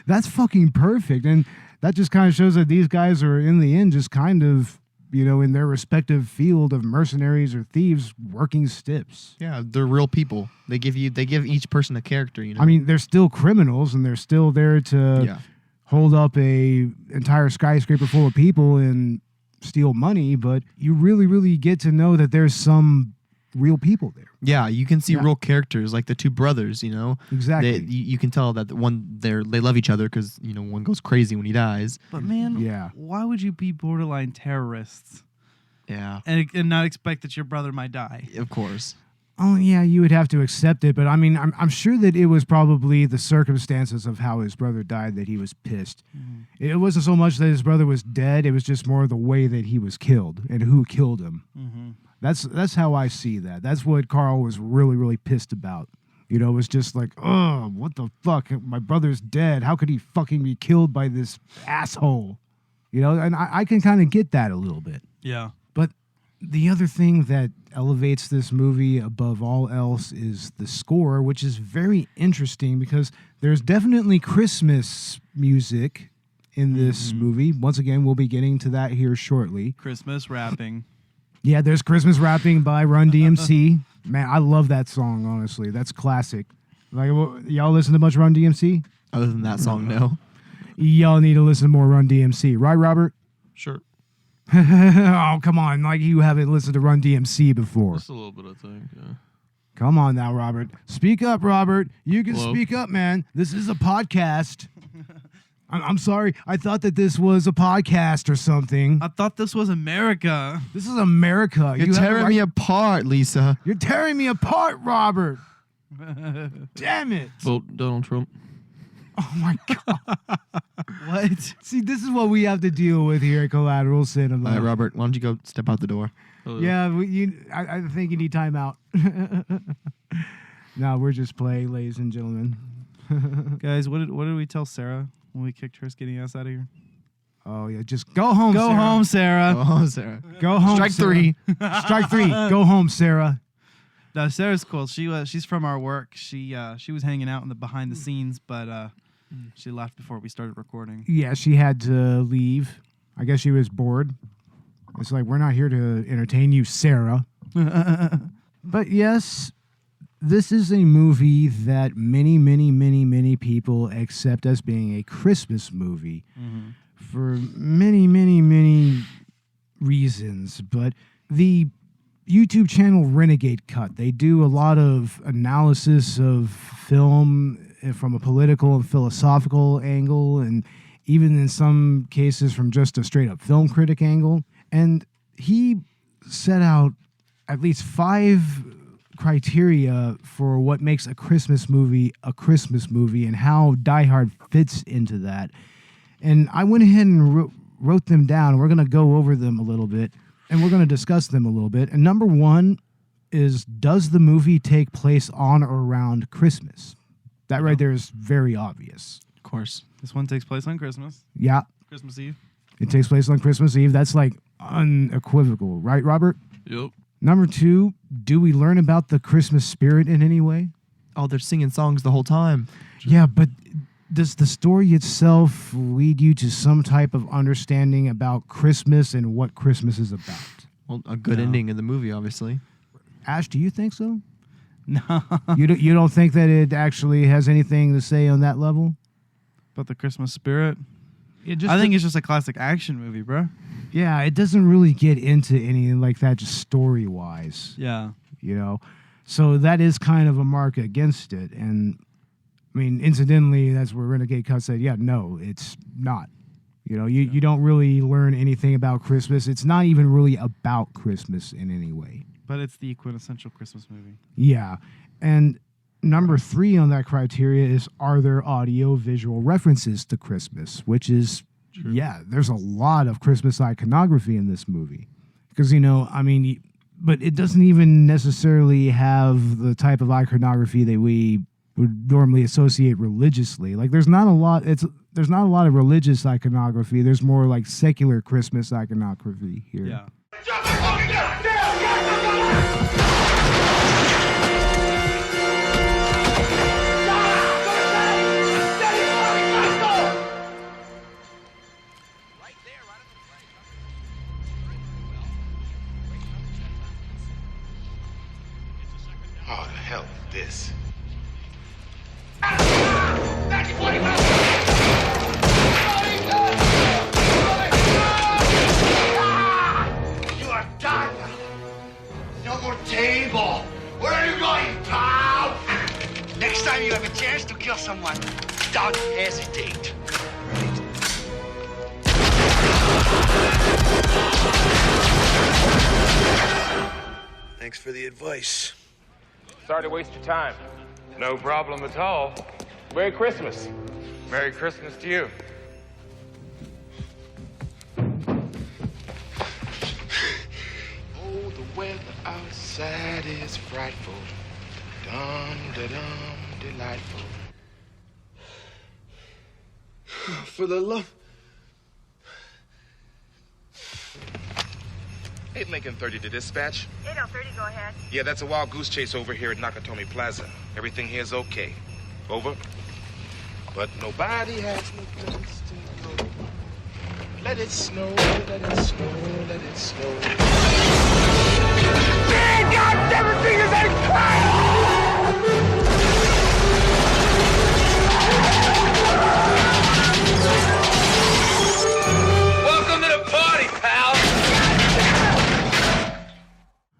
That's fucking perfect. And that just kind of shows that these guys are in the end just kind of, in their respective field of mercenaries or thieves working stips. Yeah, they're real people. They give each person a character, I mean, they're still criminals and they're still there to hold up a entire skyscraper full of people and steal money, but you really, really get to know that there's some real people there. Yeah, you can see real characters like the two brothers, Exactly. You can tell that they love each other because, one goes crazy when he dies. But man, why would you be borderline terrorists? Yeah. And not expect that your brother might die? Of course. Oh, yeah, you would have to accept it. But I mean, I'm sure that it was probably the circumstances of how his brother died that he was pissed. Mm-hmm. It wasn't so much that his brother was dead. It was just more the way that he was killed and who killed him. Mm-hmm. That's how I see that. That's what Carl was really, really pissed about. It was just like, oh, what the fuck? My brother's dead. How could he fucking be killed by this asshole? And I can kind of get that a little bit. Yeah. But the other thing that elevates this movie above all else is the score, which is very interesting because there's definitely Christmas music in this movie. Once again, we'll be getting to that here shortly. Christmas rapping. Yeah, there's Christmas Rapping by Run DMC. Man, I love that song, honestly. That's classic. Like, y'all listen to much Run DMC? Other than that song, no. Y'all need to listen to more Run DMC. Right, Robert? Sure. Oh, come on. Like you haven't listened to Run DMC before. Just a little bit, I think. Yeah. Come on now, Robert. Speak up, Robert. You can Hello? speak up, man. This is a podcast. I'm sorry. I thought that this was a podcast or something. I thought this was America. This is America. You're tearing me apart, Lisa. You're tearing me apart, Robert. Damn it. Vote Donald Trump. Oh, my God. What? See, this is what we have to deal with here at Collateral Cinema. All right, Robert, why don't you go step out the door? Yeah, I think you need time out. No, we're just playing, ladies and gentlemen. Guys, what did we tell Sarah when we kicked her skinny ass out of here? Oh, yeah, just go home, Go Sarah. home, Sarah. Oh, Sarah. Go home, Strike Sarah. 3. Strike 3. Go home, Sarah. No, Sarah's cool. She's from our work. She was hanging out in the behind the scenes, but she left before we started recording. Yeah, she had to leave. I guess she was bored. It's like, we're not here to entertain you, Sarah. But yes, this is a movie that many, many, many, many people accept as being a Christmas movie for many, many, many reasons. But the YouTube channel Renegade Cut, they do a lot of analysis of film from a political and philosophical angle, and even in some cases from just a straight up film critic angle. And he set out at least 5 criteria for what makes a Christmas movie and how Die Hard fits into that. And I went ahead and wrote them down. We're going to go over them a little bit, and we're going to discuss them a little bit. And number 1 is, does the movie take place on or around Christmas? That right there is very obvious. Of course. This one takes place on Christmas. Yeah. Christmas Eve. It takes place on Christmas Eve. That's like unequivocal, right, Robert? Yep. Number 2, do we learn about the Christmas spirit in any way? Oh, they're singing songs the whole time. Yeah, but does the story itself lead you to some type of understanding about Christmas and what Christmas is about? Well, a good ending in the movie, obviously. Ash, do you think so? No. You don't think that it actually has anything to say on that level? But the Christmas spirit? It I think it's just a classic action movie, bro. Yeah, it doesn't really get into anything like that, just story-wise. Yeah. You know? So that is kind of a mark against it. And, I mean, incidentally, that's where Renegade Cut said, yeah, no, it's not. You know, you don't really learn anything about Christmas. It's not even really about Christmas in any way. But it's the quintessential Christmas movie. Yeah. And number 3 on that criteria is, are there audio-visual references to Christmas? Which is, True. yeah, there's a lot of Christmas iconography in this movie. Because, you know, I mean, but it doesn't even necessarily have the type of iconography that we would normally associate religiously. Like, there's not a lot of religious iconography. There's more like secular Christmas iconography here. Yeah. Oh, the hell with this. You are done. No more table. Where are you going, pal? Next time you have a chance to kill someone, don't hesitate. Thanks for the advice. Sorry to waste your time. No problem at all. Merry Christmas. Merry Christmas to you. Oh, the weather outside is frightful. Dum-da-dum, delightful. For the love... 8 Lincoln 30 to dispatch. 8030, go ahead. Yeah, that's a wild goose chase over here at Nakatomi Plaza. Everything here's okay. Over. But nobody has no place to go. Let it snow, let it snow, let it snow. Man, God, everything is Welcome to the party, pal.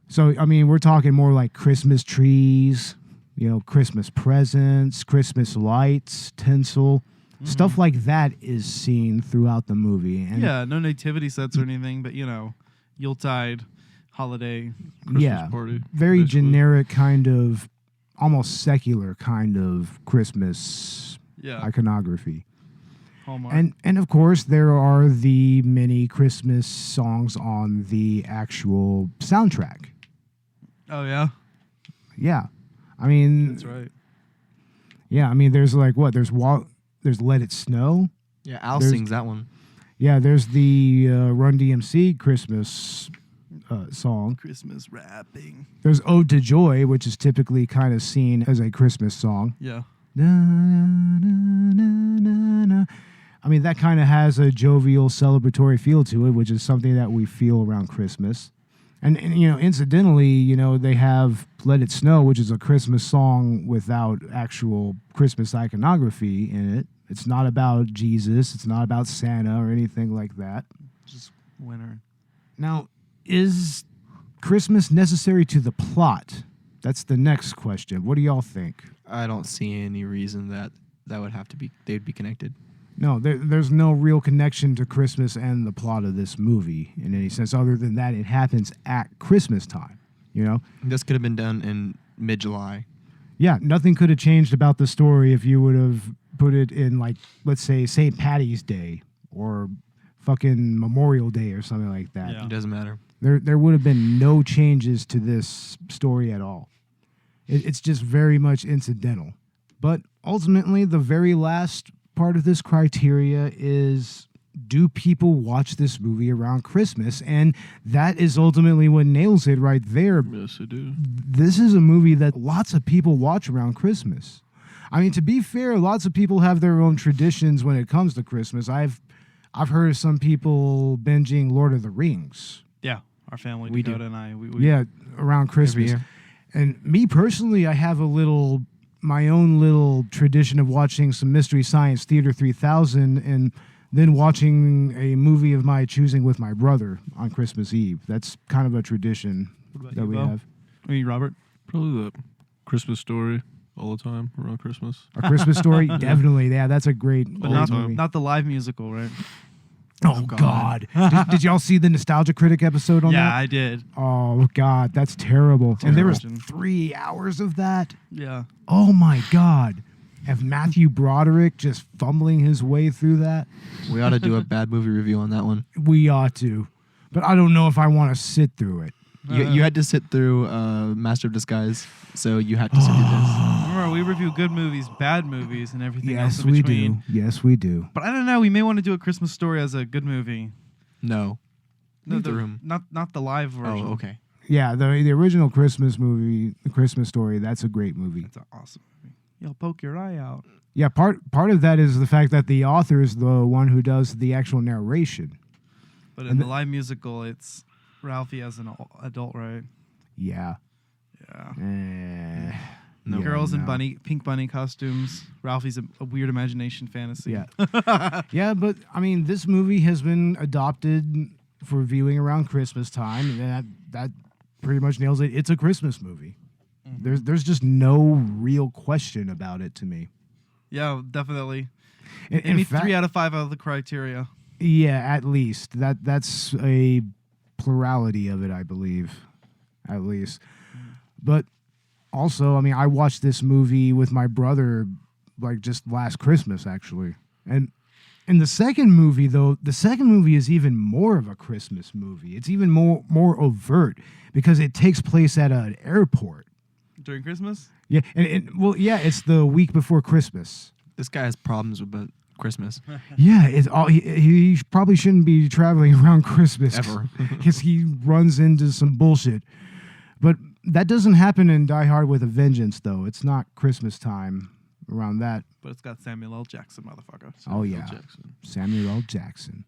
So, I mean, we're talking more like Christmas trees, you know, Christmas presents, Christmas lights, tinsel. Stuff like that is seen throughout the movie. And yeah, no nativity sets or anything, but, you know, Yuletide, holiday, Christmas party. Very basically. generic kind of, almost secular kind of Christmas iconography. Hallmark. And of course, there are the many Christmas songs on the actual soundtrack. Oh, yeah? Yeah. I mean... That's right. Yeah, I mean, there's like, what? There's Let It Snow. Yeah, Al sings that one. Yeah, there's the Run DMC Christmas song. Christmas rapping. There's Ode to Joy, which is typically kind of seen as a Christmas song. Yeah. Na, na, na, na, na. I mean, that kind of has a jovial, celebratory feel to it, which is something that we feel around Christmas. And, you know, incidentally, you know, they have Let It Snow, which is a Christmas song without actual Christmas iconography in it. It's not about Jesus. It's not about Santa or anything like that. Just winter. Now, is Christmas necessary to the plot? That's the next question. What do y'all think? I don't see any reason that would have to be, they'd be connected. No, there's no real connection to Christmas and the plot of this movie in any sense, other than that it happens at Christmas time, you know? This could have been done in mid-July. Yeah, nothing could have changed about the story if you would have put it in, like, let's say, St. Patty's Day or fucking Memorial Day or something like that. Yeah. It doesn't matter. There would have been no changes to this story at all. It's just very much incidental. But ultimately, the very last part of this criteria is, do people watch this movie around Christmas? And that is ultimately what nails it right there. Yes, I do. This is a movie that lots of people watch around Christmas. I mean, to be fair, lots of people have their own traditions when it comes to Christmas. I've heard of some people binging Lord of the Rings. Yeah, our family, We do. Dakota and I. We Yeah, around Christmas. year. And me personally, I have my own little tradition of watching some Mystery Science Theater 3000 and then watching a movie of my choosing with my brother on Christmas Eve. That's kind of a tradition that we have. Are you, Robert? Probably the Christmas Story all the time around Christmas. A Christmas Story? Definitely. Yeah, that's a great But not the live musical, right? Oh, God. Did y'all see the Nostalgia Critic episode on that? Yeah, I did. Oh, God. That's terrible. And there was Terrible. 3 hours of that. Yeah. Oh, my God. Have Matthew Broderick just fumbling his way through that? We ought to do a bad movie review on that one. We ought to. But I don't know if I want to sit through it. You had to sit through Master of Disguise, so you had to sit through this. Remember, we review good movies, bad movies, and everything else Yes, in we between. do. Yes, we do. But I don't know. We may want to do a Christmas Story as a good movie. No. No, Leave the room. Not the live version. Oh, okay. Yeah, the original Christmas movie, The Christmas Story, that's a great movie. It's an awesome movie. You'll poke your eye out. Yeah, part of that is the fact that the author is the one who does the actual narration. But in the live musical, it's Ralphie as an adult, right? Yeah. Yeah. No, Girls in no. pink bunny costumes. Ralphie's a weird imagination fantasy. Yeah. Yeah, but I mean, this movie has been adopted for viewing around Christmas time, and that pretty much nails it. It's a Christmas movie. Mm-hmm. There's just no real question about it to me. Yeah, definitely. In It meets fact- 3 out of 5 out of the criteria. Yeah, at least that's a plurality of it, I believe, at least. But also, I mean, I watched this movie with my brother like just last Christmas, actually. And in the second movie, though, the second movie is even more of a Christmas movie. It's even more overt because it takes place at an airport. During Christmas? Yeah, yeah, it's the week before Christmas. This guy has problems with Christmas. Yeah, it's all he probably shouldn't be traveling around Christmas Ever. because he runs into some bullshit. But that doesn't happen in Die Hard with a Vengeance, though. It's not Christmas time around that. But it's got Samuel L. Jackson, motherfucker. Oh yeah, Samuel L. Jackson.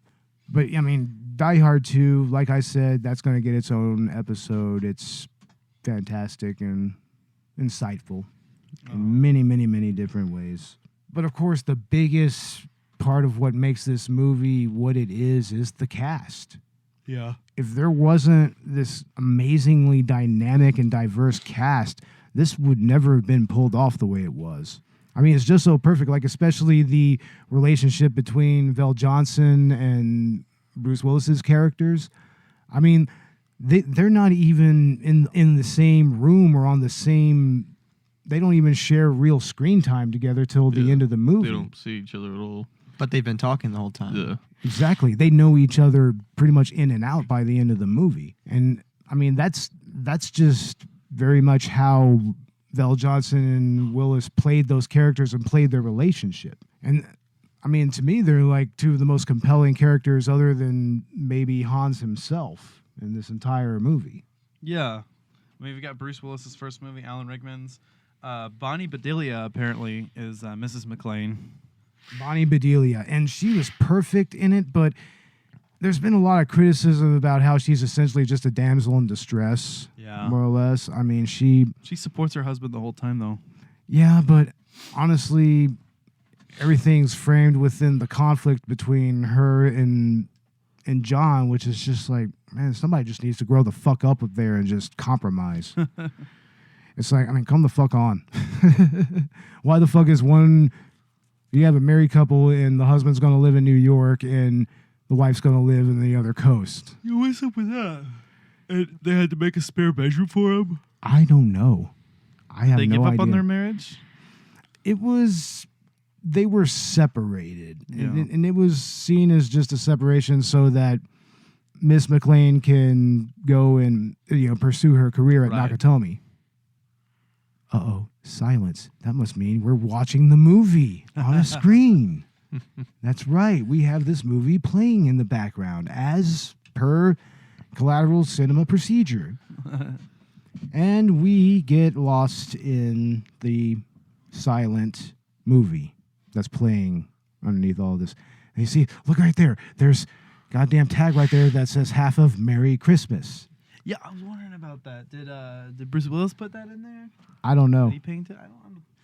But I mean, Die Hard 2, like I said, that's going to get its own episode. It's fantastic and insightful in many, many, many different ways. But of course, the biggest part of what makes this movie what it is the cast. Yeah. If there wasn't this amazingly dynamic and diverse cast, this would never have been pulled off the way it was. I mean, it's just so perfect, like especially the relationship between Vel Johnson and Bruce Willis's characters. I mean, they're not even in the same room or on the same. They don't even share real screen time together till the end of the movie. They don't see each other at all. But they've been talking the whole time. Yeah. Exactly. They know each other pretty much in and out by the end of the movie. And I mean, that's just very much how Vel Johnson and Willis played those characters and played their relationship. And I mean, to me, they're like two of the most compelling characters other than maybe Hans himself in this entire movie. Yeah. I mean, we got Bruce Willis's first movie, Alan Rickman's. Bonnie Bedelia apparently is Mrs. McClane. Bonnie Bedelia, and she was perfect in it, but there's been a lot of criticism about how she's essentially just a damsel in distress, more or less. I mean, she supports her husband the whole time, though. Yeah, but honestly, everything's framed within the conflict between her and John, which is just like, man, somebody just needs to grow the fuck up there and just compromise. It's like, I mean, come the fuck on. Why the fuck is one... You have a married couple and the husband's going to live in New York and the wife's going to live in the other coast. What's up with that? And they had to make a spare bedroom for him? I don't know. I have no idea. They give up on their marriage? They were separated. Yeah. And it was seen as just a separation so that Miss McClane can go and pursue her career at Nakatomi. Uh-oh, silence. That must mean we're watching the movie on a screen. That's right. We have this movie playing in the background as per Collateral cinema procedure. And we get lost in the silent movie that's playing underneath all this. And you see, look right there. There's goddamn tag right there that says half of Merry Christmas. Yeah, I was wondering about that. Did Bruce Willis put that in there? I don't know. Did he paint it?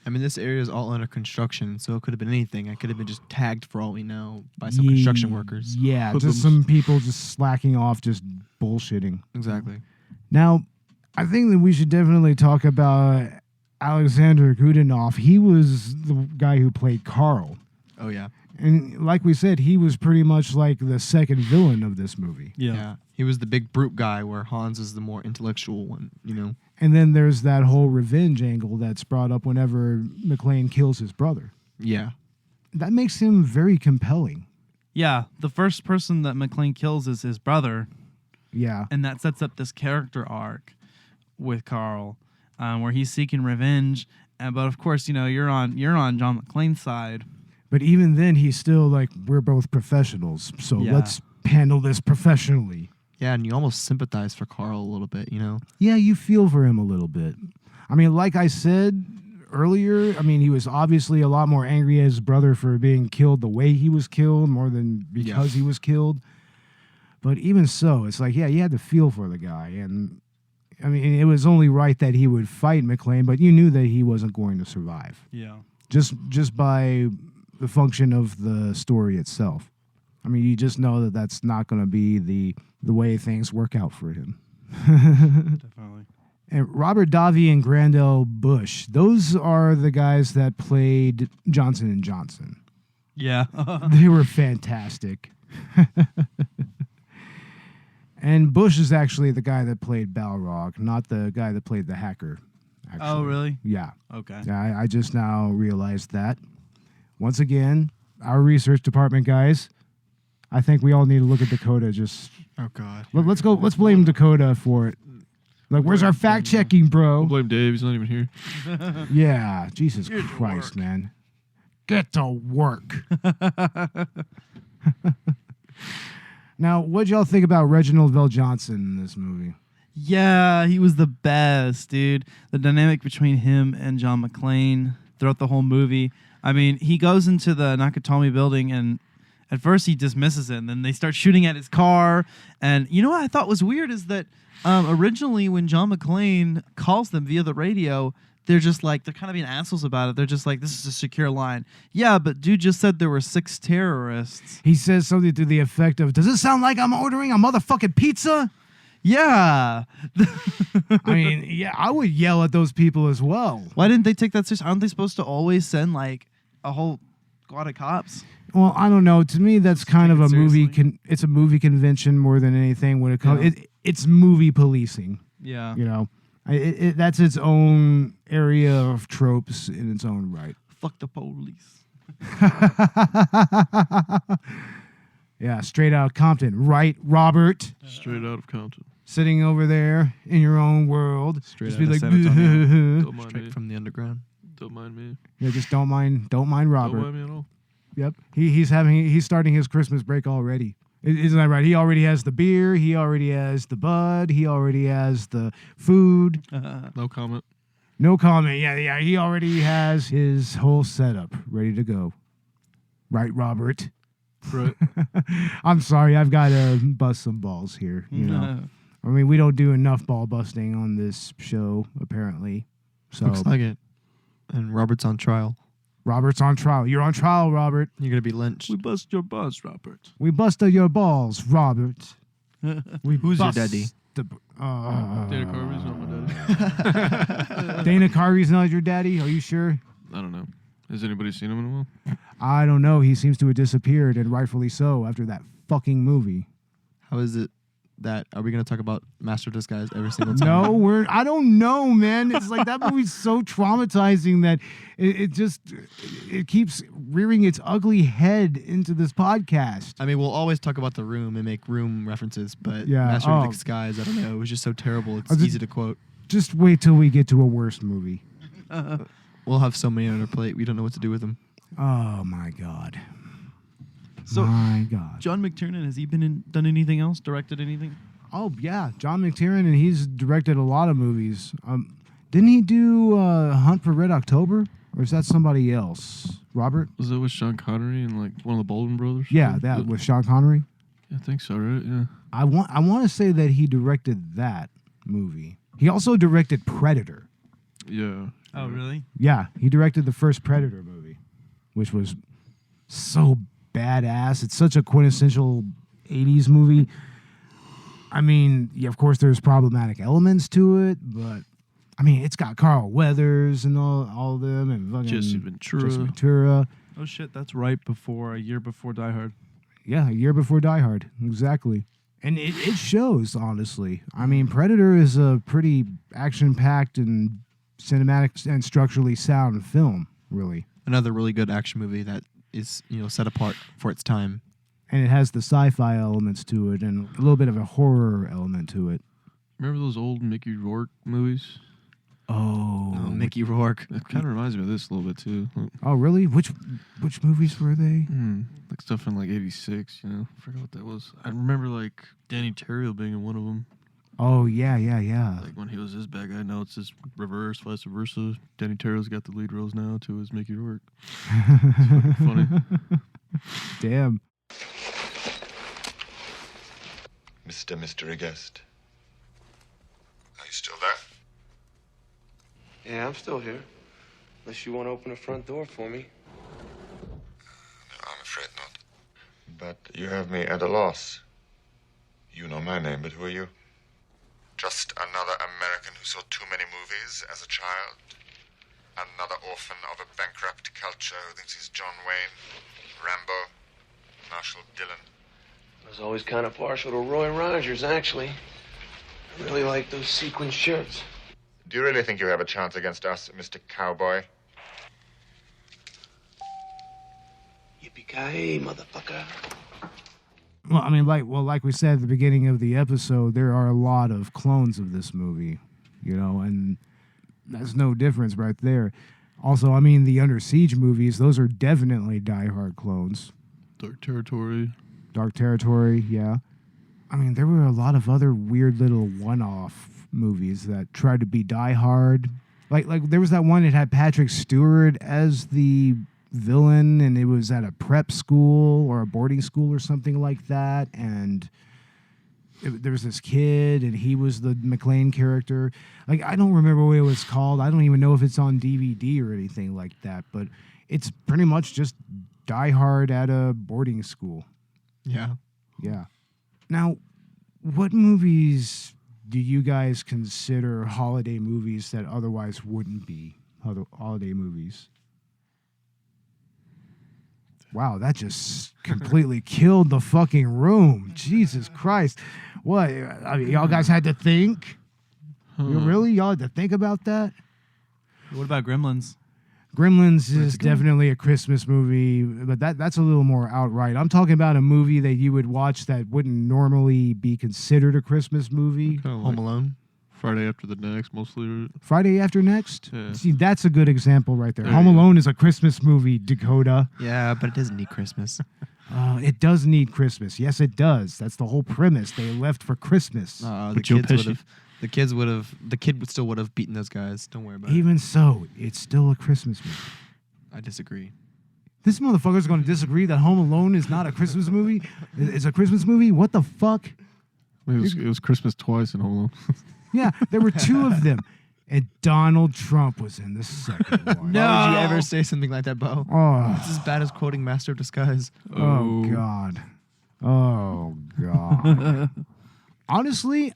I mean, this area is all under construction, so it could have been anything. I could have been just tagged for all we know by some construction workers. Yeah, just some people just slacking off, just bullshitting. Exactly. Now, I think that we should definitely talk about Alexander Godunov. He was the guy who played Carl. Oh, yeah. And like we said, he was pretty much like the second villain of this movie. Yeah. He was the big brute guy where Hans is the more intellectual one, you know? And then there's that whole revenge angle that's brought up whenever McClane kills his brother. Yeah. That makes him very compelling. Yeah, the first person that McClane kills is his brother. Yeah. And that sets up this character arc with Carl, where he's seeking revenge. But of course, you're on John McClane's side. But even then, he's still like, we're both professionals, so let's handle this professionally. Yeah, and you almost sympathize for Carl a little bit, you know? Yeah, you feel for him a little bit. I mean, like I said earlier, I mean, he was obviously a lot more angry at his brother for being killed the way he was killed, more than because he was killed. But even so, it's like, yeah, you had to feel for the guy. And, I mean, it was only right that he would fight McClane, but you knew that he wasn't going to survive. Yeah. Just by the function of the story itself. I mean, you just know that that's not going to be the way things work out for him. Definitely. And Robert Davi and Grandel Bush, those are the guys that played Johnson & Johnson. Yeah. They were fantastic. And Bush is actually the guy that played Balrog, not the guy that played the hacker. Actually. Oh, really? Yeah. Okay. Yeah, I just now realized that. Once again, our research department guys, I think we all need to look at Dakota. Oh God. Let's go. Let's blame Dakota for it. Like, where's our fact checking, bro? I'll blame Dave. He's not even here. Yeah, Jesus Christ, man. Get to work. Now, what'd y'all think about Reginald Vell Johnson in this movie? Yeah, he was the best, dude. The dynamic between him and John McClane throughout the whole movie. I mean, he goes into the Nakatomi building, and at first he dismisses it, and then they start shooting at his car. And you know what I thought was weird is that originally when John McClane calls them via the radio, they're just like, they're kind of being assholes about it. They're just like, this is a secure line. Yeah, but dude just said there were 6 terrorists. He says something to the effect of, does it sound like I'm ordering a motherfucking pizza? Yeah. I mean, yeah, I would yell at those people as well. Why didn't they take that seriously? Aren't they supposed to always send like a whole squad of cops? Well, I don't know. To me, that's kind of a movie. It's a movie convention more than anything. When it comes, it's movie policing. Yeah, you know, that's its own area of tropes in its own right. Fuck the police. Yeah, straight out of Compton, right, Robert? Straight out of Compton. Sitting over there in your own world, straight just out be of like, San Antonio. Don't mind Straight me. from the underground. Don't mind me. Yeah, just don't mind Robert. Don't mind me at all. Yep, he's starting his Christmas break already. Isn't that right? He already has the beer. He already has the bud. He already has the food. No comment. No comment. Yeah. He already has his whole setup ready to go. Right, Robert? Right. I'm sorry. I've got to bust some balls here. You know. I mean, we don't do enough ball busting on this show, apparently. So Looks like it. And Robert's on trial. Robert's on trial. You're on trial, Robert. You're going to be lynched. We bust your balls, Robert. We busted your balls, Robert. Who's your daddy? Dana Carvey's not my daddy. Dana Carvey's not your daddy? Are you sure? I don't know. Has anybody seen him in a while? I don't know. He seems to have disappeared, and rightfully so, after that fucking movie. How is it that, are we going to talk about Master of Disguise every single time? No, I don't know, man. It's like that movie's so traumatizing that it keeps rearing its ugly head into this podcast. I mean, we'll always talk about The Room and make Room references, but Yeah, Master of Disguise, I don't know. It was just so terrible. It's easy to quote. Just wait till we get to a worse movie. We'll have so many on our plate. We don't know what to do with them. Oh, my God. So, my God. John McTiernan, has he done anything else? Directed anything? Oh, yeah. John McTiernan, and he's directed a lot of movies. Didn't he do Hunt for Red October? Or is that somebody else? Robert? Was that with Sean Connery and like one of the Baldwin brothers? Yeah, that with Sean Connery. I think so, right? Yeah. I want to say that he directed that movie. He also directed Predator. Yeah. Oh, really? Yeah, he directed the first Predator movie, which was so badass. It's such a quintessential 80s movie. I mean, yeah, of course, there's problematic elements to it, but I mean, it's got Carl Weathers and all of them, and fucking Jesse Ventura. Jesse Ventura. Oh shit, that's right before a year before Die Hard. Yeah, a year before Die Hard, exactly. And it shows, honestly. I mean, Predator is a pretty action-packed and cinematic and structurally sound film, really. Another really good action movie that is, set apart for its time. And it has the sci-fi elements to it and a little bit of a horror element to it. Remember those old Mickey Rourke movies? Oh, Mickey Rourke. It kind of reminds me of this a little bit too. Oh, really? Which movies were they? Like stuff in like '86. I forgot what that was. I remember like Danny Terrio being in one of them. Oh, yeah. Like when he was his bad guy, now it's his reverse, vice versa. Danny Terrio's got the lead roles now to his Mickey Rourke. It's funny. Damn. Mr. Mystery Guest. Are you still there? Yeah, I'm still here. Unless you want to open the front door for me. No, I'm afraid not. But you have me at a loss. You know my name, but who are you? Just another American who saw too many movies as a child. Another orphan of a bankrupt culture who thinks he's John Wayne, Rambo, Marshall Dillon. I was always kind of partial to Roy Rogers, actually. I really like those sequin shirts. Do you really think you have a chance against us, Mr. Cowboy? Yippee-ki-yay, motherfucker. Well, I mean, like we said at the beginning of the episode, there are a lot of clones of this movie, and that's no difference right there. Also, I mean, the Under Siege movies, those are definitely Die Hard clones. Dark Territory. Dark Territory, yeah. I mean, there were a lot of other weird little one-off movies that tried to be Die Hard. Like there was that one that had Patrick Stewart as the villain, and it was at a prep school or a boarding school or something like that, and there was this kid, and he was the McClane character. Like, I don't remember what it was called. I don't even know if it's on DVD or anything like that, but it's pretty much just Die Hard at a boarding school. Yeah. Yeah. Now, what movies do you guys consider holiday movies that otherwise wouldn't be holiday movies? Wow, that just completely killed the fucking room. Jesus Christ. What? I mean, y'all guys had to think? Really? Y'all had to think about that? What about Gremlins? Gremlins is definitely a Christmas movie, but that's a little more outright. I'm talking about a movie that you would watch that wouldn't normally be considered a Christmas movie. Home Alone. Friday After the Next, mostly. Friday After Next? Yeah. See, that's a good example right there. There Home you go. Alone is a Christmas movie, Dakota. Yeah, but it doesn't need Christmas. It does need Christmas. Yes, it does. That's the whole premise. They left for Christmas. The kid still would have beaten those guys. Don't worry about it. Even so, it's still a Christmas movie. I disagree. This motherfucker's going to disagree that Home Alone is not a Christmas movie? It's a Christmas movie? What the fuck? It was Christmas twice in Home Alone. Yeah, there were two of them. And Donald Trump was in the second one. No! Why would you ever say something like that, Bo? Oh. It's as bad as quoting Master of Disguise. Oh, God. Oh, God. Honestly,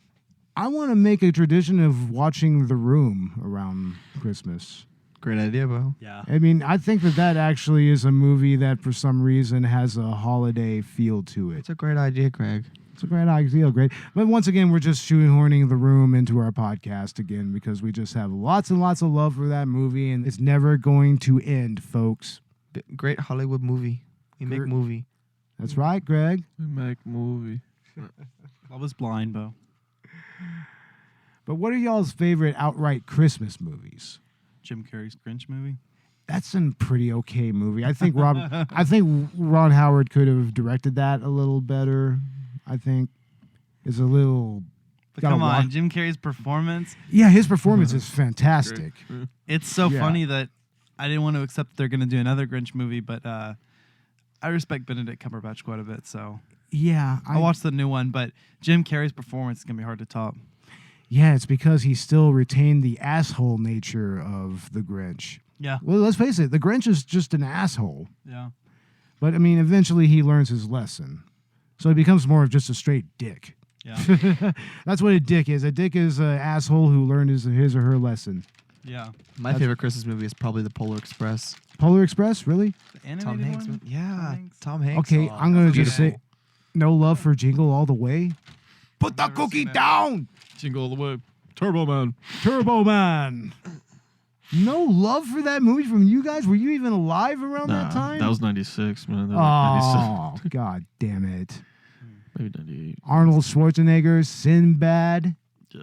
I want to make a tradition of watching The Room around Christmas. Great idea, Bo. Yeah. I mean, I think that actually is a movie that for some reason has a holiday feel to it. It's a great idea, Greg. It's a great idea, great. But once again, we're just shoehorning The Room into our podcast again because we just have lots and lots of love for that movie, and it's never going to end, folks. Great Hollywood movie. We make movie. That's right, Greg. We make movie. Love is Blind, Bo. But what are y'all's favorite outright Christmas movies? Jim Carrey's Grinch movie. That's a pretty okay movie. I think Ron Howard could have directed that a little better. I think it's a little. But come on, Jim Carrey's performance. Yeah, his performance is fantastic. It's so funny that I didn't want to accept they're going to do another Grinch movie, but I respect Benedict Cumberbatch quite a bit. So Yeah, I watched the new one, but Jim Carrey's performance is gonna be hard to top. Yeah, it's because he still retained the asshole nature of the Grinch. Yeah. Well, let's face it, the Grinch is just an asshole. Yeah. But I mean, eventually he learns his lesson, so he becomes more of just a straight dick. Yeah. That's what a dick is. A dick is an asshole who learned his or her lesson. Yeah. My favorite Christmas movie is probably The Polar Express. Polar Express, really? The animated Tom Hanks. one? Yeah, Tom Hanks. Okay, Oh, I'm gonna that's just say, beautiful. no love for Jingle all the way. Put the cookie down, Jingle all the way. Turbo Man. Turbo Man. No love for that movie from you guys? Were you even alive around that time? That was 96, man. That was Oh, god damn it. maybe 98. Arnold Schwarzenegger, Sinbad. Yeah.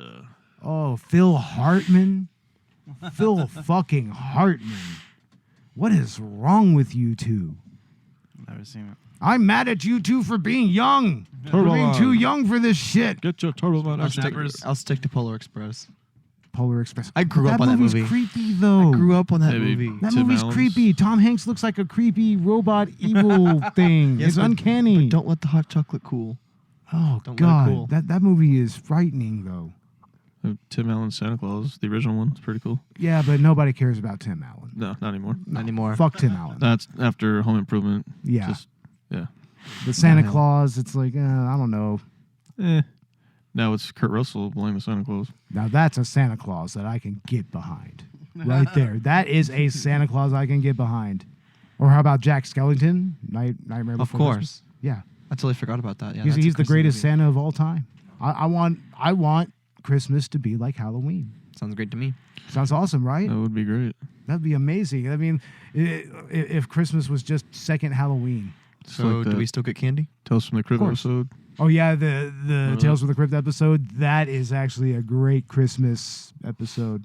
Oh, Phil Hartman. Phil fucking Hartman. What is wrong with you two? Never seen it. I'm mad at you two for being young. For Turbo being Man. too young for this shit. Get your Turbo Man. I'll stick to Polar Express. Polar Express. I grew up on that movie. That movie's creepy, though. I grew up on that Maybe. movie. That Tim movie's Allen's- creepy. Tom Hanks looks like a creepy robot evil thing. Yes, It's but- uncanny. But don't let the hot chocolate cool. Oh, don't let it God. cool. That movie is frightening, though. Tim Allen's Santa Claus, the original one. It's pretty cool. Yeah, but nobody cares about Tim Allen. No, not anymore. Not anymore. Fuck Tim Allen. That's after Home Improvement. Yeah. Just, yeah. The Santa Yeah. Claus, it's like, I don't know. Now it's Kurt Russell playing the Santa Claus. Now that's a Santa Claus that I can get behind. Right there. That is a Santa Claus I can get behind. Or how about Jack Skellington? Nightmare Of Before course. Christmas? Yeah. I totally forgot about that. Yeah, he's that's a the Christmas greatest movie. Santa of all time. I want Christmas to be like Halloween. Sounds great to me. Sounds awesome, right? That would be great. That'd be amazing. I mean, if Christmas was just second Halloween. It's So like do that we still get candy? Tales from the Crypt course. episode. Oh yeah, the Tales from the Crypt episode. That is actually a great Christmas episode.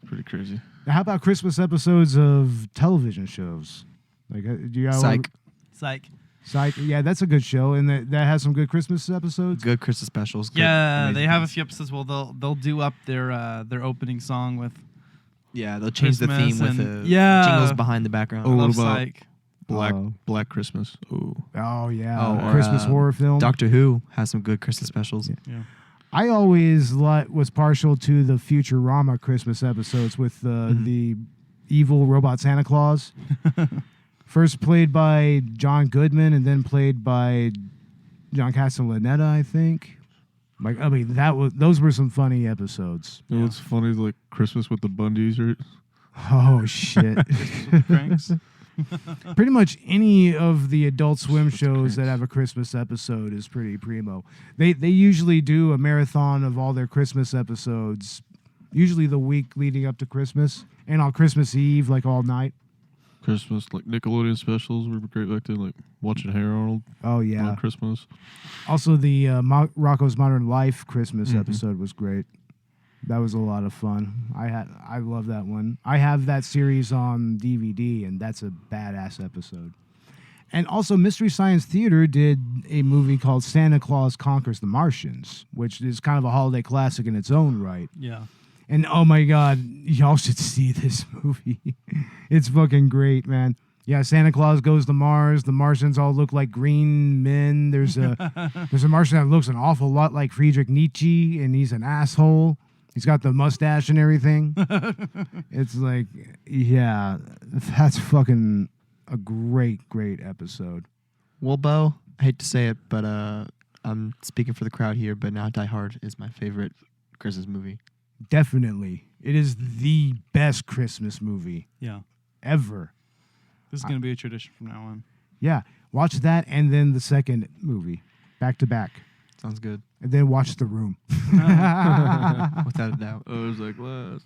Pretty crazy. Now, how about Christmas episodes of television shows? Like, do you Psych. Psych. Yeah, that's a good show, and that has some good Christmas episodes. Good Christmas specials. Good, Yeah, amazing they have a things. few episodes. Well, they'll do up their opening song with Yeah, they'll change the Christmas theme with and- the yeah. jingles behind the background. Oh, what Love about Psych. Black Christmas? Oh, Oh yeah, Oh, or, Christmas horror film. Doctor Who has some good Christmas specials. Yeah. I always was partial to the Futurama Christmas episodes with the evil robot Santa Claus. First played by John Goodman and then played by John Castellaneta, I think. Like, I mean, those were some funny episodes. you know what's funny? Like Christmas with the Bundys, right? Oh shit! Cranks. Pretty much any of the Adult Swim shows that have a Christmas episode is pretty primo. They usually do a marathon of all their Christmas episodes, usually the week leading up to Christmas, and on Christmas Eve, like all night. Christmas, like Nickelodeon specials were great back then, like watching Hey Arnold Oh yeah. on Christmas. Also, the Rocco's Modern Life Christmas episode was great. That was a lot of fun. I love that one. I have that series on DVD, and that's a badass episode. And also, Mystery Science Theater did a movie called Santa Claus Conquers the Martians, which is kind of a holiday classic in its own right. Yeah. And oh my God, y'all should see this movie. It's fucking great, man. Yeah, Santa Claus goes to Mars. The Martians all look like green men. There's a Martian that looks an awful lot like Friedrich Nietzsche, and he's an asshole. He's got the mustache and everything. It's like, yeah, that's fucking a great episode. Well, Bo, I hate to say it, but I'm speaking for the crowd here, but now Die Hard is my favorite Christmas movie. Definitely. It is the best Christmas movie Yeah. ever. This is going to be a tradition from now on. Yeah, watch that and then the second movie, back to back. Sounds good. And then watch The Room. Without a doubt. I was like, last.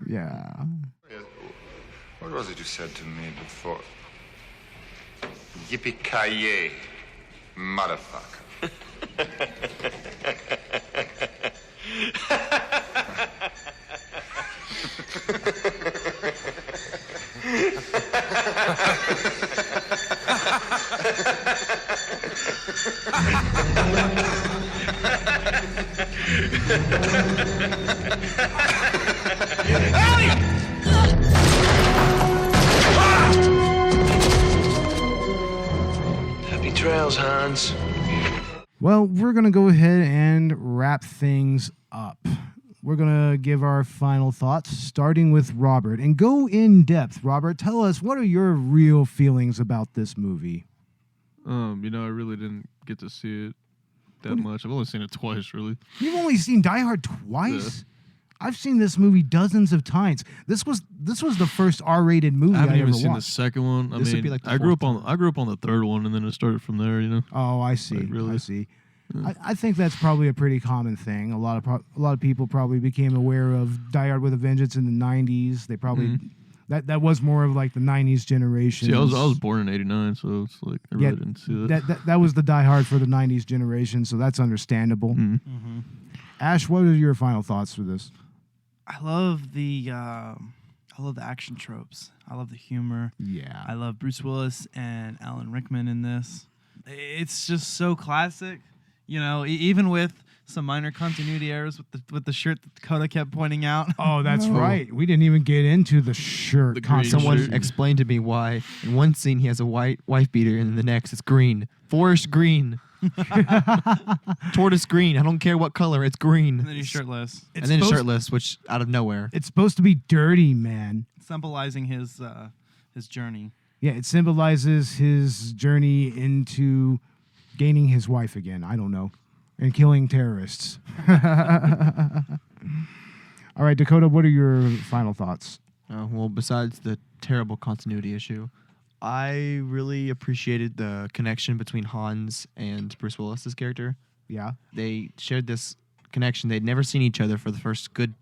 Yeah. What was it you said to me before? Yippee-ki-yay, motherfucker. Happy trails, Hans. Well, we're going to go ahead and wrap things up. We're going to give our final thoughts, starting with Robert. And go in depth, Robert. Tell us, what are your real feelings about this movie? I really didn't get to see it that much. I've only seen it twice, really. You've only seen Die Hard twice? Yeah. I've seen this movie dozens of times. This was the first R-rated movie I haven't ever even seen watched. the second one. This would be like the I grew up fourth on the third one, and then it started from there. Oh, I see. Like, really? I see. I think that's probably a pretty common thing. A lot of people probably became aware of Die Hard with a Vengeance in the 90s. They probably that was more of like the 90s generation. See, I was born in '89, so it's like I really didn't see that. That was the Die Hard for the 90s generation, so that's understandable. Mm-hmm. Ash, what are your final thoughts for this? I love the action tropes. I love the humor. Yeah. I love Bruce Willis and Alan Rickman in this. It's just so classic. Even with some minor continuity errors with the shirt that Dakota kept pointing out. Oh, that's right. We didn't even get into the shirt. Someone explained to me why in one scene he has a white wife beater and in the next it's green. Forest green. Tortoise green. I don't care what color. It's green. And then he's shirtless. And then he's shirtless, which out of nowhere. It's supposed to be dirty, man. Symbolizing his journey. Yeah, it symbolizes his journey into gaining his wife again. I don't know. And killing terrorists. All right, Dakota, what are your final thoughts? Well, besides the terrible continuity issue, I really appreciated the connection between Hans and Bruce Willis's character. Yeah. They shared this connection. They'd never seen each other for the first good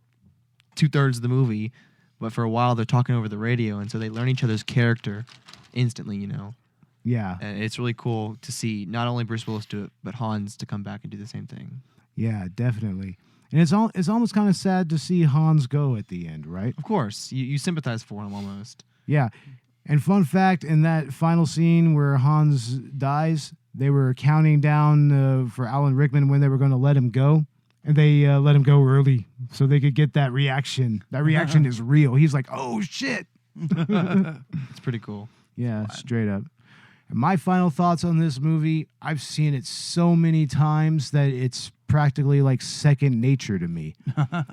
2/3 of the movie, but for a while they're talking over the radio, and so they learn each other's character instantly, Yeah. And it's really cool to see not only Bruce Willis do it, but Hans to come back and do the same thing. Yeah, definitely. And it's almost kind of sad to see Hans go at the end, right? Of course. You sympathize for him almost. Yeah. And fun fact, in that final scene where Hans dies, they were counting down for Alan Rickman when they were going to let him go. And they let him go early so they could get that reaction. That reaction is real. He's like, oh, shit. It's pretty cool. Yeah, straight up. And my final thoughts on this movie, I've seen it so many times that it's practically like second nature to me.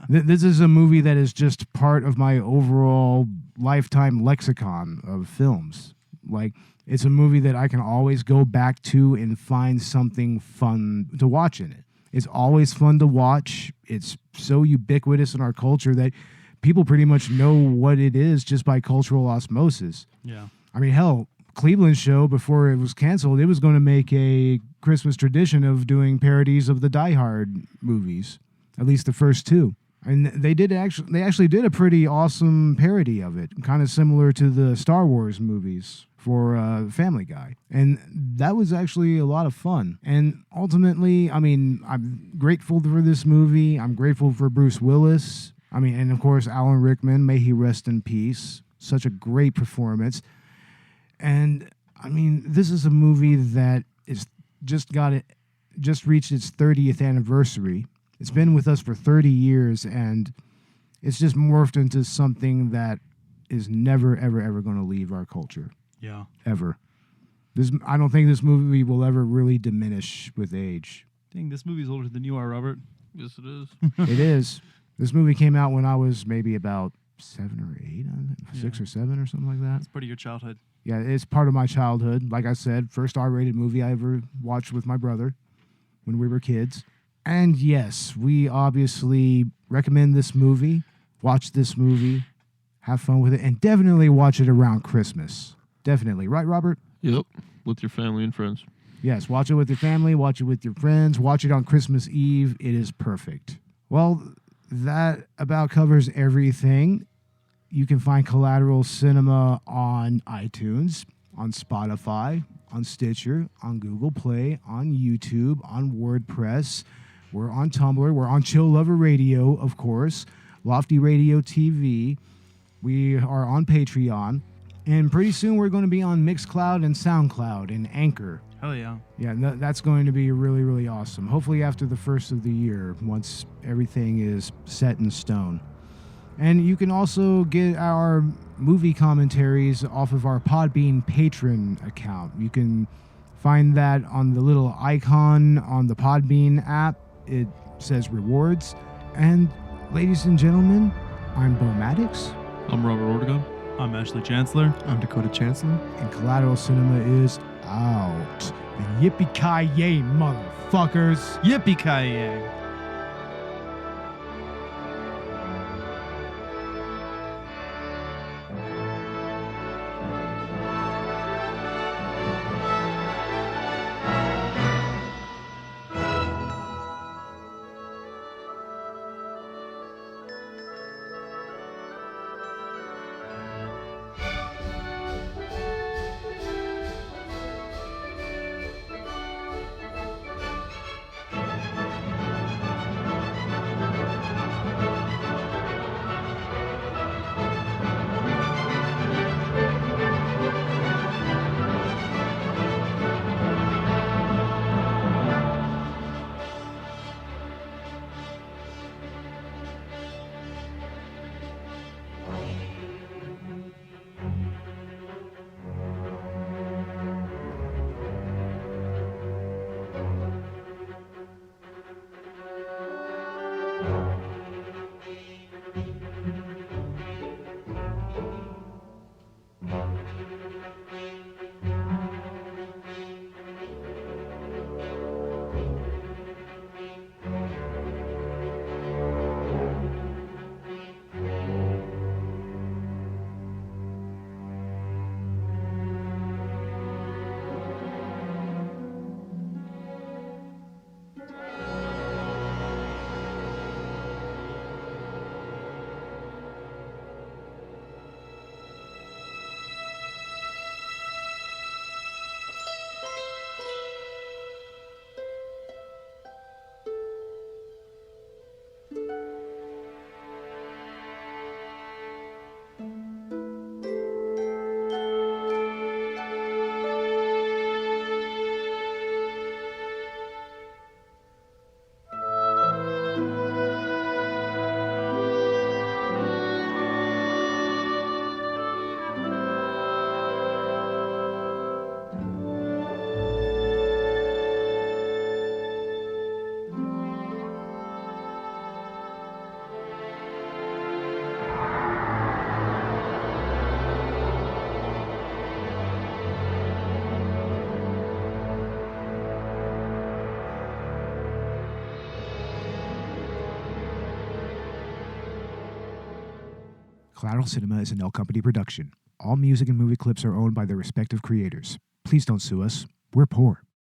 This is a movie that is just part of my overall lifetime lexicon of films. Like, it's a movie that I can always go back to and find something fun to watch in it. It's always fun to watch. It's so ubiquitous in our culture that people pretty much know what it is just by cultural osmosis. Yeah. I mean, hell, Cleveland show, before it was canceled, it was going to make a Christmas tradition of doing parodies of the Die Hard movies, at least the first two. And they actually did a pretty awesome parody of it, kind of similar to the Star Wars movies for Family Guy. And that was actually a lot of fun. And ultimately, I mean, I'm grateful for this movie. I'm grateful for Bruce Willis. I mean, and of course, Alan Rickman, may he rest in peace. Such a great performance. And I mean, this is a movie that is just reached its 30th anniversary. It's been with us for 30 years, and it's just morphed into something that is never, ever, ever going to leave our culture. Yeah. Ever. I don't think this movie will ever really diminish with age. Dang, this movie's older than you are, Robert. Yes, it is. It is. This movie came out when I was maybe about 7 or 8, 6 or 7 or something like that. It's part of your childhood. Yeah, it's part of my childhood. Like I said, first R-rated movie I ever watched with my brother when we were kids. And yes, we obviously recommend this movie. Watch this movie. Have fun with it. And definitely watch it around Christmas. Definitely. Right, Robert? Yep. With your family and friends. Yes, watch it with your family. Watch it with your friends. Watch it on Christmas Eve. It is perfect. Well, that about covers everything. You can find Collateral Cinema on iTunes, on Spotify, on Stitcher, on Google Play, on YouTube, on WordPress. We're on Tumblr. We're on Chill Lover Radio, of course. Lofty Radio TV. We are on Patreon. And pretty soon we're going to be on Mixcloud and SoundCloud and Anchor. Hell yeah. Yeah, that's going to be really, really awesome. Hopefully after the first of the year, once everything is set in stone. And you can also get our movie commentaries off of our Podbean Patron account. You can Find that on the little icon on the Podbean app. It says rewards. And ladies and gentlemen, I'm Bo Maddox. I'm Robert Ortegon. I'm Ashley Chancellor. I'm Dakota Chancellor. And Collateral Cinema is out. And yippee-ki-yay, motherfuckers. Yippee-ki-yay. Collateral Cinema is an L Company production. All music and movie clips are owned by their respective creators. Please don't sue us. We're poor.